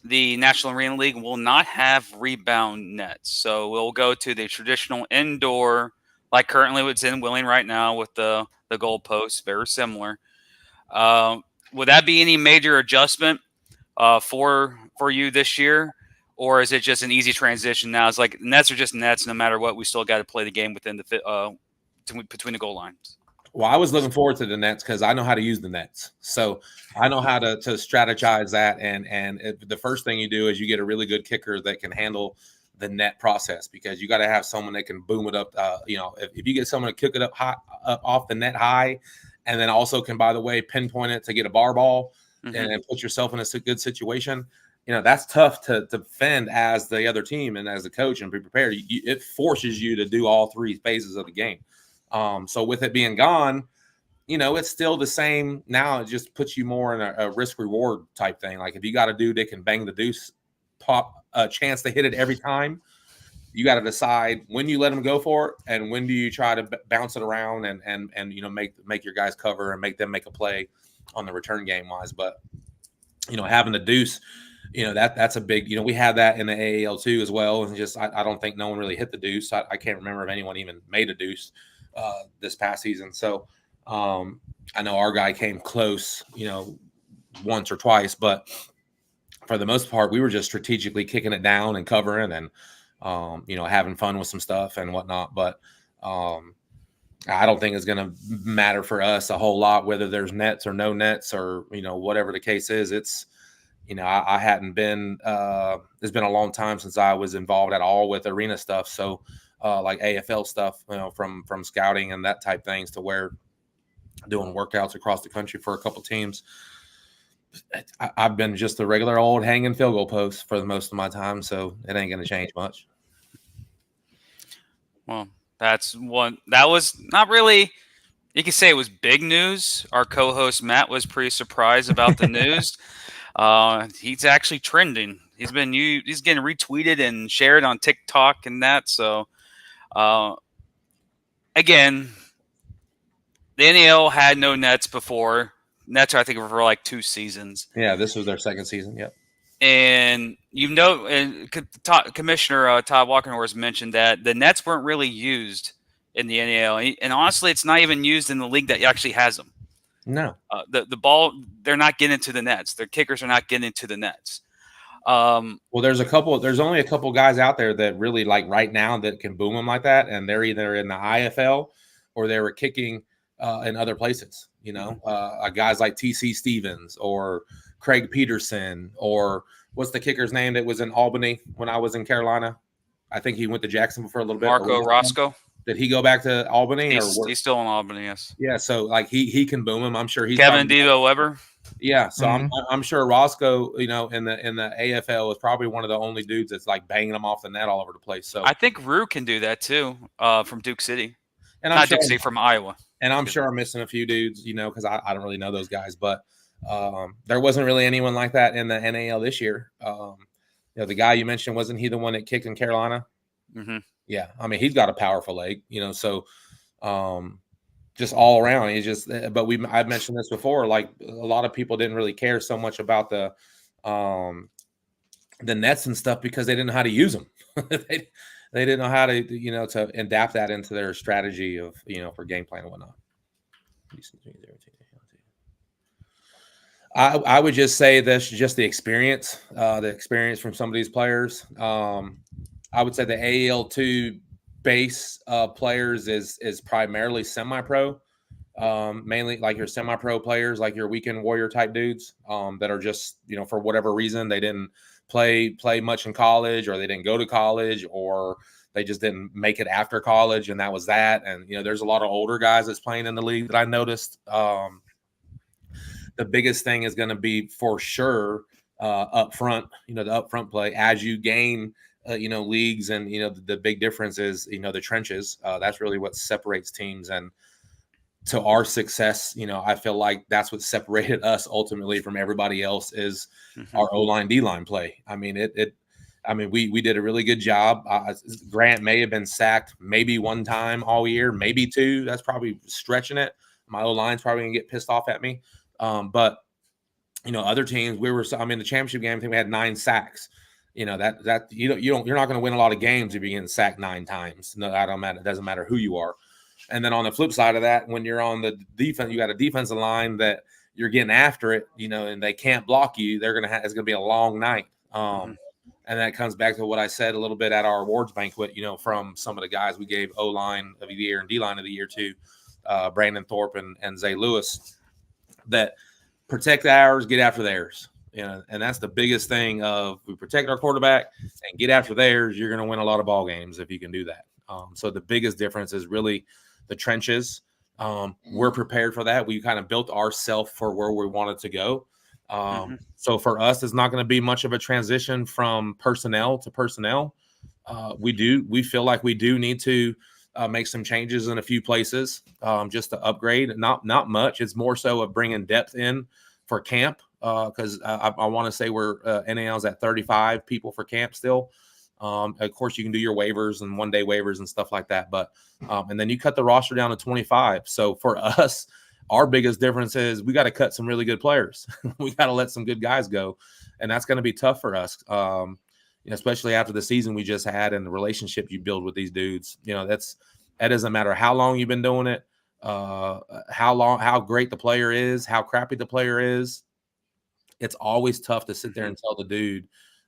the National Arena League will not have rebound nets. So we'll go to the traditional indoor, like currently what's in Wheeling right now with the goalposts, very similar. Would that be any major adjustment for you this year? Or is it just an easy transition now? It's like nets are just nets. No matter what, we still got to play the game within between the goal lines. Well, I was looking forward to the nets because I know how to use the nets. So I know how to strategize that. And the first thing you do is you get a really good kicker that can handle the net process, because you got to have someone that can boom it up. If you get someone to kick it up off the net high, and then also can, by the way, pinpoint it to get a bar ball and put yourself in a good situation. That's tough to defend as the other team and as the coach and be prepared. It forces you to do all three phases of the game. So with it being gone, it's still the same. Now it just puts you more in a risk reward type thing. Like if you got a dude that can bang the deuce, pop a chance to hit it every time, you got to decide when you let them go for it and when do you try to bounce it around and make your guys cover and make them make a play on the return game wise. But having the deuce, that's a big, we had that in the AAL too as well. And just, I don't think no one really hit the deuce. I can't remember if anyone even made a deuce this past season. So I know our guy came close, once or twice, but for the most part, we were just strategically kicking it down and covering and, having fun with some stuff and whatnot. But I don't think it's going to matter for us a whole lot, whether there's nets or no nets or, whatever the case is. It's, I hadn't been, it's been a long time since I was involved at all with arena stuff. So like AFL stuff, from scouting and that type things to where doing workouts across the country for a couple teams. I've been just a regular old hanging field goal post for the most of my time. So it ain't going to change much. Well, that was not really, you could say it was big news. Our co-host Matt was pretty surprised about the news. He's actually trending. He's getting retweeted and shared on TikTok and that. So, again, the NAL had no nets before. Nets, I think, for like 2 seasons. Yeah, this was their second season. Yep. And Commissioner Todd Walkenhorst mentioned that the nets weren't really used in the NAL, and honestly, it's not even used in the league that actually has them. No, the ball, they're not getting into the nets. Their kickers are not getting into the nets. Well, there's only a couple guys out there that really like right now that can boom them like that, and they're either in the IFL or they were kicking in other places. Guys like TC Stevens or Craig Peterson, or what's the kicker's name that was in Albany when I was in Carolina? I think he went to Jacksonville for a little bit. Marco Roscoe. Did he go back to Albany? He's still in Albany, yes. Yeah, so like he can boom him. I'm sure he's Kevin Devo Weber. Yeah, so I'm sure Roscoe, in the AFL is probably one of the only dudes that's like banging them off the net all over the place. So I think Rue can do that too, from Duke City, and not Duke City, from Iowa. And I'm sure I'm missing a few dudes, because I don't really know those guys, but there wasn't really anyone like that in the NAL this year. The guy you mentioned, wasn't he the one that kicked in Carolina? Mm-hmm. Yeah, I mean, he's got a powerful leg, so just all around. He's just, but I've mentioned this before, like a lot of people didn't really care so much about the nets and stuff because they didn't know how to use them. they didn't know how to, to adapt that into their strategy of, for game plan and whatnot. I would just say that's just the experience from some of these players. I would say the AAL2 base players is primarily semi-pro, mainly like your semi-pro players, like your weekend warrior type dudes that are just, for whatever reason, they didn't play much in college, or they didn't go to college, or they just didn't make it after college, and that was that. And, there's a lot of older guys that's playing in the league that I noticed. The biggest thing is going to be for sure up front, the upfront play as you gain leagues, and the big difference is the trenches. That's really what separates teams, and to our success, I feel like that's what separated us ultimately from everybody else is our O-line, D-line play. I mean, we did a really good job. Grant may have been sacked maybe one time all year, maybe 2. That's probably stretching it. My O-line's probably gonna get pissed off at me. But other teams, the championship game, I think we had 9 sacks. You're not going to win a lot of games if you're getting sacked 9 times. No, I don't matter. It doesn't matter who you are. And then on the flip side of that, when you're on the defense, you got a defensive line that you're getting after it, and they can't block you. It's going to be a long night. And that comes back to what I said a little bit at our awards banquet, from some of the guys we gave O-line of the year and D-line of the year to, Brandon Thorpe and Zay Lewis, that protect ours, get after theirs. And that's the biggest thing of we protect our quarterback and get after theirs. You're going to win a lot of ball games if you can do that. So the biggest difference is really the trenches. We're prepared for that. We kind of built ourselves for where we wanted to go. So for us, it's not going to be much of a transition from personnel to personnel. We feel like we do need to make some changes in a few places just to upgrade. Not much. It's more so of bringing depth in for camp. Because I want to say we're NAL's at 35 people for camp still. Of course, you can do your waivers and one-day waivers and stuff like that. But and then you cut the roster down to 25. So for us, our biggest difference is we got to cut some really good players. We got to let some good guys go. And that's going to be tough for us, especially after the season we just had and the relationship you build with these dudes. That doesn't matter how long you've been doing it, how great the player is, how crappy the player is. it's always tough to sit there and tell the dude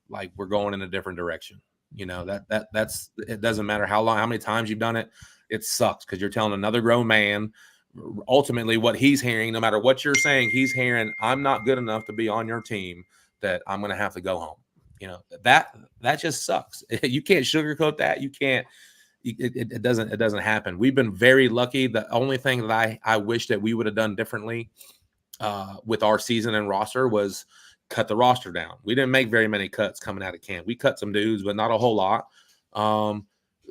like we're going in a different direction. You know, that's it doesn't matter how many times you've done it. It sucks because you're telling another grown man ultimately what he's hearing. No matter what you're saying, he's hearing, I'm not good enough to be on your team, that I'm going to have to go home. You know, that just sucks. You can't sugarcoat that. You can't. It doesn't happen. We've been very lucky. The only thing that I wish that we would have done differently with our season and roster was cut the roster down. We didn't make very many cuts coming out of camp. We cut some dudes, but not a whole lot.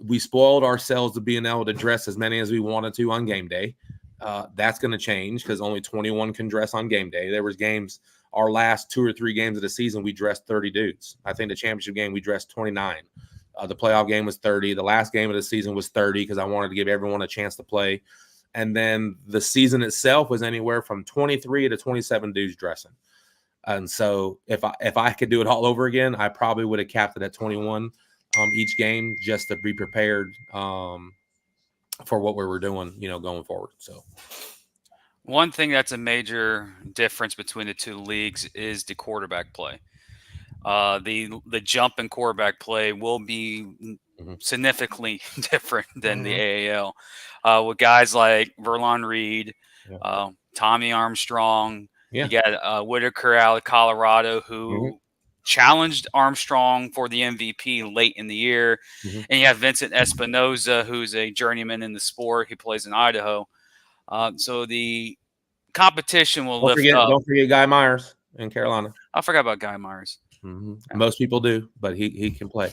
We spoiled ourselves to being able to dress as many as we wanted to on game day. That's going to change because only 21 can dress on game day. There was games, our last 2 or 3 games of the season, we dressed 30 dudes. I think the championship game, we dressed 29. The playoff game was 30. The last game of the season was 30 because I wanted to give everyone a chance to play. And then the season itself was anywhere from 23 to 27 dudes dressing. And so if I could do it all over again, I probably would have capped it at 21 each game just to be prepared for what we were doing, you know, going forward. So one thing that's a major difference between the two leagues is the quarterback play. The jump in quarterback play will be significantly different than the AAL. With guys like Verlon Reed, Tommy Armstrong, you got Whitaker out of Colorado, who challenged Armstrong for the MVP late in the year. And you have Vincent Espinoza, who's a journeyman in the sport. He plays in Idaho. So the competition will lift up. Don't forget Guy Myers in Carolina. I forgot about Guy Myers. Most people do, but he can play.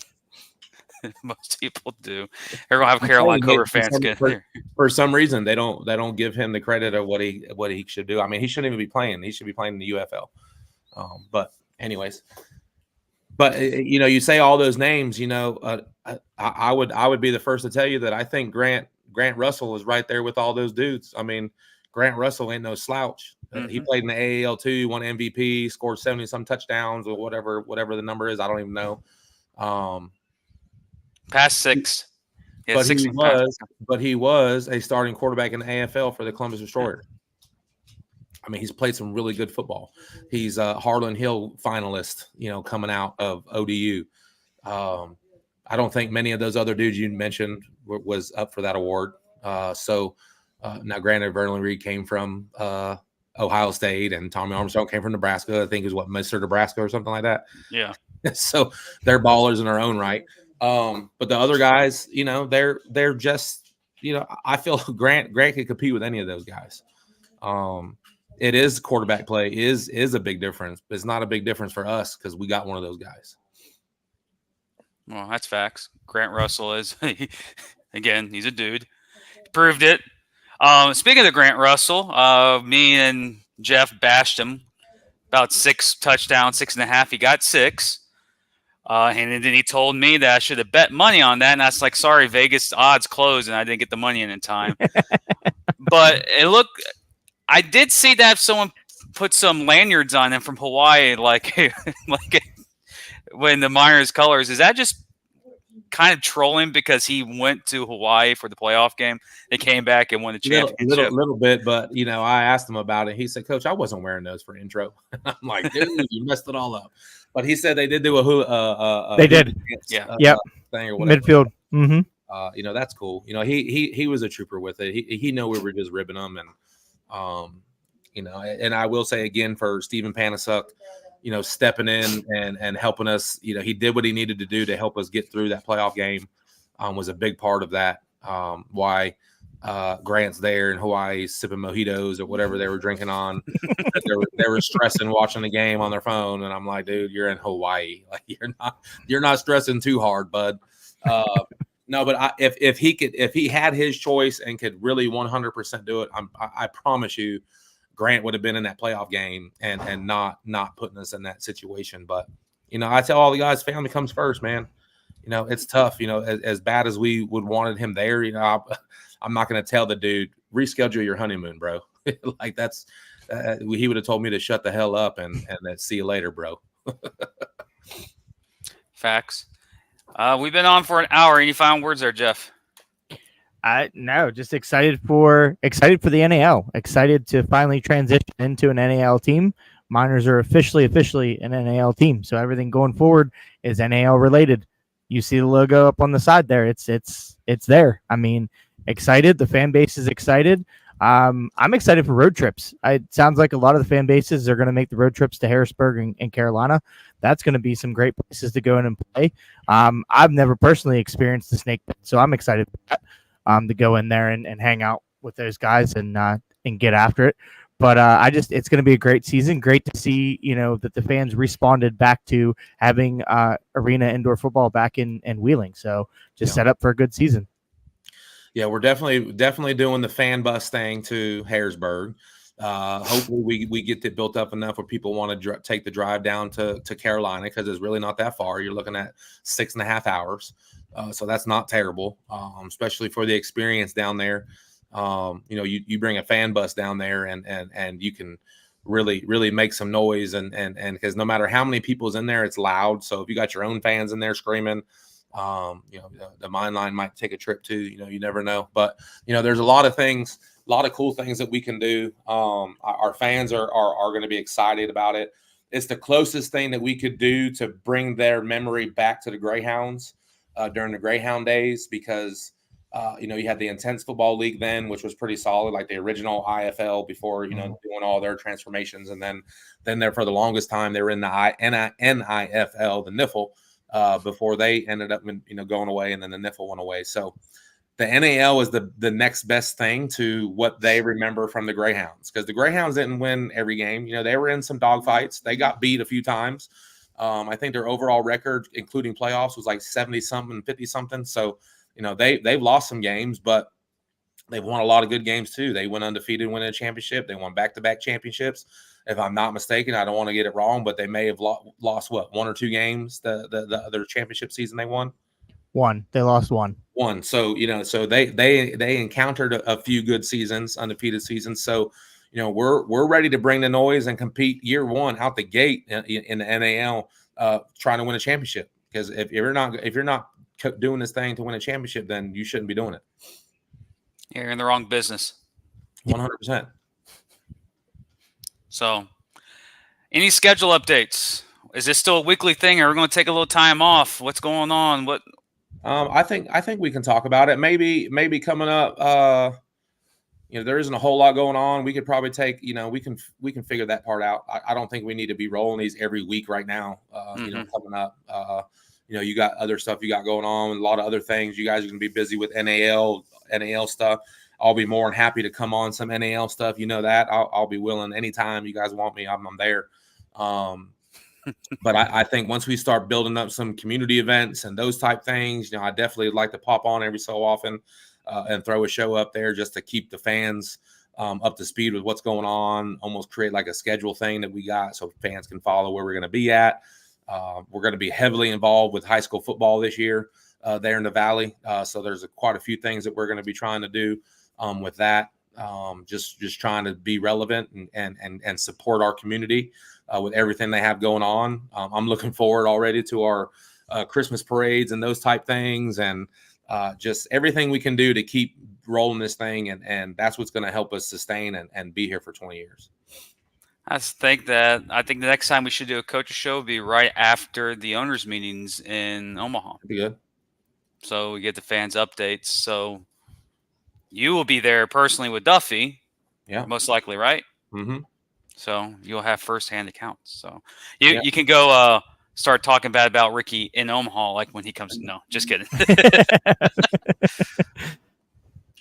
Most people do. Everyone have Carolina Cobra fans get for some reason they don't give him the credit of what he should do. I mean, he shouldn't even be playing. He should be playing in the UFL. But anyways, you know, you say all those names. You know, I would be the first to tell you that I think Grant Russell is right there with all those dudes. I mean, Grant Russell ain't no slouch. He played in the AAL too, won MVP, scored 70 some touchdowns or whatever the number is. I don't even know. Past 6. But he was a starting quarterback in the AFL for the Columbus Destroyer. I mean, he's played some really good football. He's a Harlan Hill finalist, you know, coming out of ODU. I don't think many of those other dudes you mentioned was up for that award. Now, granted, Verlon Reed came from Ohio State, and Tommy Armstrong came from Nebraska. I think is what Mr. Nebraska or something like that. Yeah. So they're ballers in their own right. But the other guys, you know, they're just, you know, I feel Grant could compete with any of those guys. It is quarterback play is a big difference, but it's not a big difference for us because we got one of those guys. Well, that's facts. Grant Russell is, again, he's a dude. He proved it. Speaking of Grant Russell, me and Jeff bashed him about 6 touchdowns, 6.5. He got 6. And then he told me that I should have bet money on that. And I was like, sorry, Vegas odds closed and I didn't get the money in time. But I did see that someone put some lanyards on him from Hawaii, like when the Myers colors. Is that just kind of trolling because he went to Hawaii for the playoff game? They came back and won the championship. Little bit, but you know, I asked him about it. He said, "Coach, I wasn't wearing those for intro." I'm like, "Dude, you messed it all up." But he said they did do they did, thing or whatever. Midfield. You know, that's cool. You know, he was a trooper with it. He knew we were just ribbing him, and you know, and I will say again for Stephen Panasuk, you know, stepping in and helping us. You know, he did what he needed to do to help us get through that playoff game. Was a big part of that. Why Grant's there in Hawaii sipping mojitos or whatever they were drinking on. they were stressing watching the game on their phone, and I'm like, dude, you're in Hawaii. Like you're not stressing too hard, bud. No, but if he had his choice and could really 100% do it, I promise you, Grant would have been in that playoff game and not putting us in that situation. But you know, I tell all the guys, family comes first, man. You know, it's tough. You know, as bad as we would wanted him there, you know, I'm not going to tell the dude reschedule your honeymoon, bro. Like that's he would have told me to shut the hell up and then see you later, bro. Facts. We've been on for an hour. Any final words there, Jeff? No, just excited for the NAL. Excited to finally transition into an NAL team. Miners are officially an NAL team. So everything going forward is NAL related. You see the logo up on the side there. It's there. I mean, excited. The fan base is excited. I'm excited for road trips. It sounds like a lot of the fan bases are going to make the road trips to Harrisburg and Carolina. That's going to be some great places to go in and play. I've never personally experienced the Snake Pit, so I'm excited for that, to go in there and hang out with those guys and get after it. But it's going to be a great season. Great to see, that the fans responded back to having arena indoor football back in Wheeling. So just set up for a good season. Yeah, we're definitely doing the fan bus thing to Harrisburg. Hopefully we get it built up enough where people want to take the drive down to Carolina, because it's really not that far. You're looking at 6.5 hours. So that's not terrible, especially for the experience down there. You bring a fan bus down there and you can really make some noise and because no matter how many people's in there, it's loud. So if you got your own fans in there screaming, the Mine Line might take a trip too. You never know. But there's a lot of cool things that we can do. Our fans are going to be excited about it. It's the closest thing that we could do to bring their memory back to the Greyhounds during the Greyhound days, because you had the Intense Football League then, which was pretty solid, like the original IFL before, doing all their transformations. And then there for the longest time, they were in the NIFL, the NIFL, before they ended up, going away, and then the NIFL went away. So the NAL is the next best thing to what they remember from the Greyhounds, because the Greyhounds didn't win every game. They were in some dogfights. They got beat a few times. I think their overall record, including playoffs, was like 70-something, 50-something. So, they've lost some games, but they've won a lot of good games too. They went undefeated, winning a championship. They won back-to-back championships. If I'm not mistaken, I don't want to get it wrong, but they may have lost what, 1 or 2 games the other championship season they won? One. They lost one. So, so they encountered a few good seasons, undefeated seasons. So, we're ready to bring the noise and compete year one out the gate in the NAL, trying to win a championship. Because if you're not doing this thing to win a championship, then you shouldn't be doing it. You're in the wrong business. 100%. So, any schedule updates? Is this still a weekly thing, or are we going to take a little time off? What's going on? What? I think we can talk about it. Maybe coming up. There isn't a whole lot going on. We could probably take. We can figure that part out. I don't think we need to be rolling these every week right now. Coming up. You got other stuff you got going on, a lot of other things. You guys are going to be busy with NAL stuff. I'll be more than happy to come on some NAL stuff. That I'll be willing anytime you guys want me. I'm there. But I think once we start building up some community events and those type things, I definitely like to pop on every so often and throw a show up there just to keep the fans up to speed with what's going on. Almost create like a schedule thing that we got so fans can follow where we're going to be at. We're going to be heavily involved with high school football this year there in the Valley. So there's quite a few things that we're going to be trying to do with that. Just trying to be relevant and support our community with everything they have going on. I'm looking forward already to our Christmas parades and those type things, and just everything we can do to keep rolling this thing. And that's what's going to help us sustain and be here for 20 years. I think the next time we should do a coaches show would be right after the owners meetings in Omaha. That'd be good. So we get the fans updates. So you will be there personally with Duffy. Yeah. Most likely, right? Mm-hmm. So you'll have firsthand accounts. So you can go start talking bad about Ricky in Omaha, like when he comes. No, just kidding.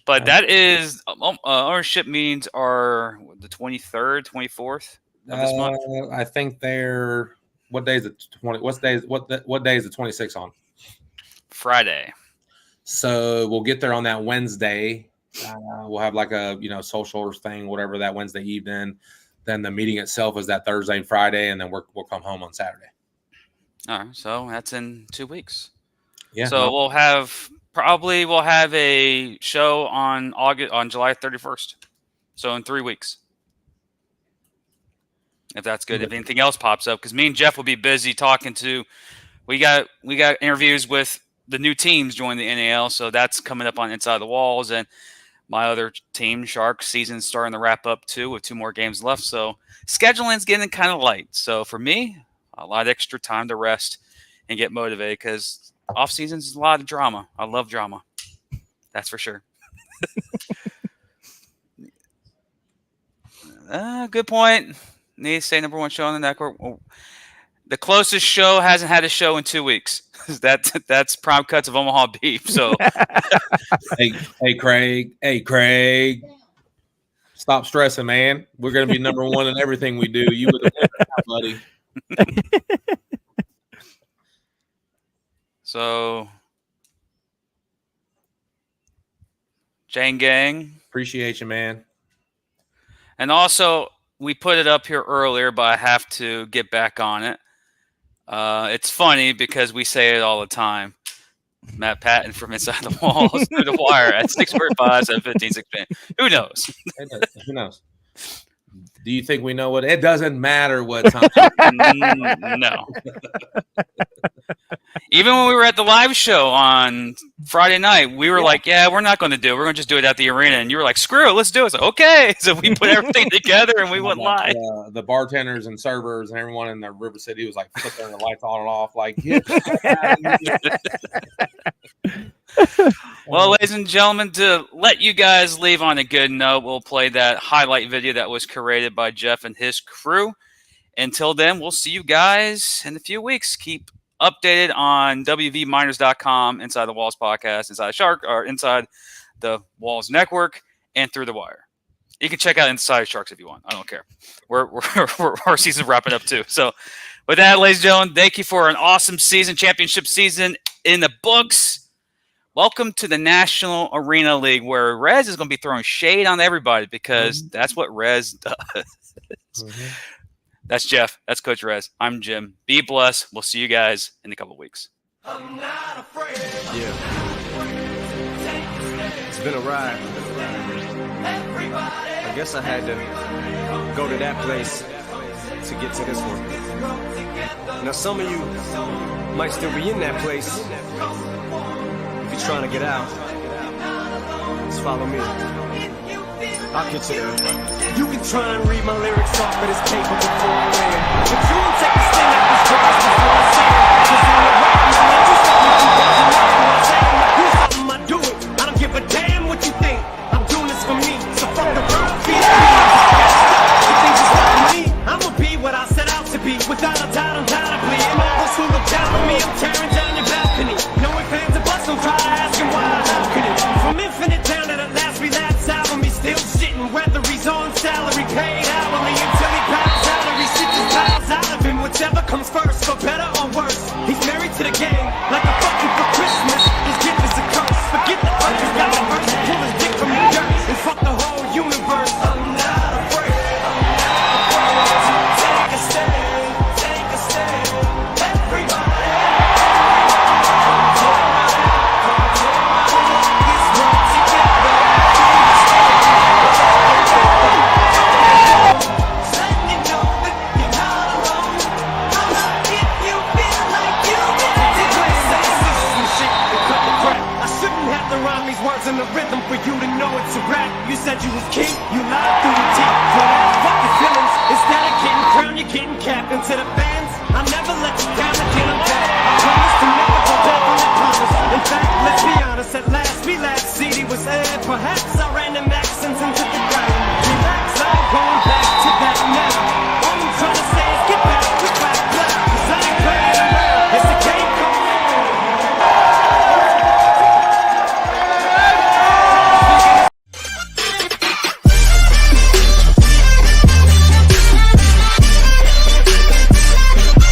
But that is ownership meetings are the 23rd, 24th of this month. I think they're what day is it? What day is the 26th on? Friday. So we'll get there on that Wednesday. We'll have like a social thing, whatever, that Wednesday evening. Then the meeting itself is that Thursday and Friday, and then we'll come home on Saturday. All right, so that's in 2 weeks. Yeah. So we'll have a show on July 31st. So in 3 weeks. If that's good. If anything else pops up, because me and Jeff will be busy talking to. We got interviews with the new teams joining the NAL, so that's coming up on Inside the Walls, and my other team, Sharks, season's starting to wrap up too with 2 more games left. So scheduling's getting kind of light. So for me, a lot of extra time to rest and get motivated because off season's a lot of drama. I love drama. That's for sure. Good point. Need to say number 1 show on the network. The closest show hasn't had a show in 2 weeks. That's Prime Cuts of Omaha Beef. So, hey, Craig. Stop stressing, man. We're gonna be number 1 in everything we do. You would have buddy. So, Jane Gang. Appreciate you, man. And also, we put it up here earlier, but I have to get back on it. It's funny because we say it all the time. Matt Patton from Inside the Walls through the wire at 645, 715, 615. Who knows? Who knows? Do you think we know what? It doesn't matter what time. No. Even when we were at the live show on Friday night, we were like, yeah, we're not going to do it. We're going to just do it at the arena. And you were like, screw it, let's do it. So, okay. So we put everything together and we went live. The bartenders and servers and everyone in the River City was like flipping the lights on and off. Like, yeah. Well, ladies and gentlemen, to let you guys leave on a good note, we'll play that highlight video that was created by Jeff and his crew. Until then, we'll see you guys in a few weeks. Keep updated on wvminers.com, Inside the Walls podcast, Inside the Shark, or Inside the Walls Network, and Through the Wire. You can check out Inside Sharks if you want. I don't care. Our season's wrapping up too. So with that, ladies and gentlemen, thank you for an awesome season, championship season in the books. Welcome to the National Arena League, where Rez is going to be throwing shade on everybody because that's what Rez does. That's Jeff. That's Coach Rez. I'm Jim. Be blessed. We'll see you guys in a couple of weeks. I'm not afraid. Yeah. It's been a ride. I guess I had to go to that place to get to this one. Now, some of you might still be in that place. If you're trying to get out, just follow me. I'll get you there. You can try and read my lyrics off of this paper before I land, but you won't take a sting at this verse before I say it. 'Cause when I rap, you know, you stop what you doesn't know what I'm saying. I do something, I do it. I don't give a damn what you think. I'm doing this for me, so fuck the world, be the you think just like me? I'ma be what I set out to be, without a doubt, undoubtedly. And all those who look down on me, I'm tearing down your balcony. No ifs, ands, or buts, don't try asking why, how could it? From infinite down to the last relapse album, he's still shitting, whether he's on salary, paid hourly, until he pounds out or he shit just piles out of him. Whichever comes first, for better or worse. He's married to the game, like a fucking for Christmas. His gift is a curse. Forget the earth, he's got a verse. Pull his dick from the dirt and fuck the whole universe. I'm not afraid. Take a stand, take a stand. Everybody. In the rhythm for you to know it's a rap. You said you was king, you lied through your teeth. But fuck your feelings. Instead of getting crowned, you're getting capped. And to the fans, I'll never let you down again. I'm back. I promise to never go back on that promise. In fact, let's be honest, at last we last CD was aired. Perhaps I ran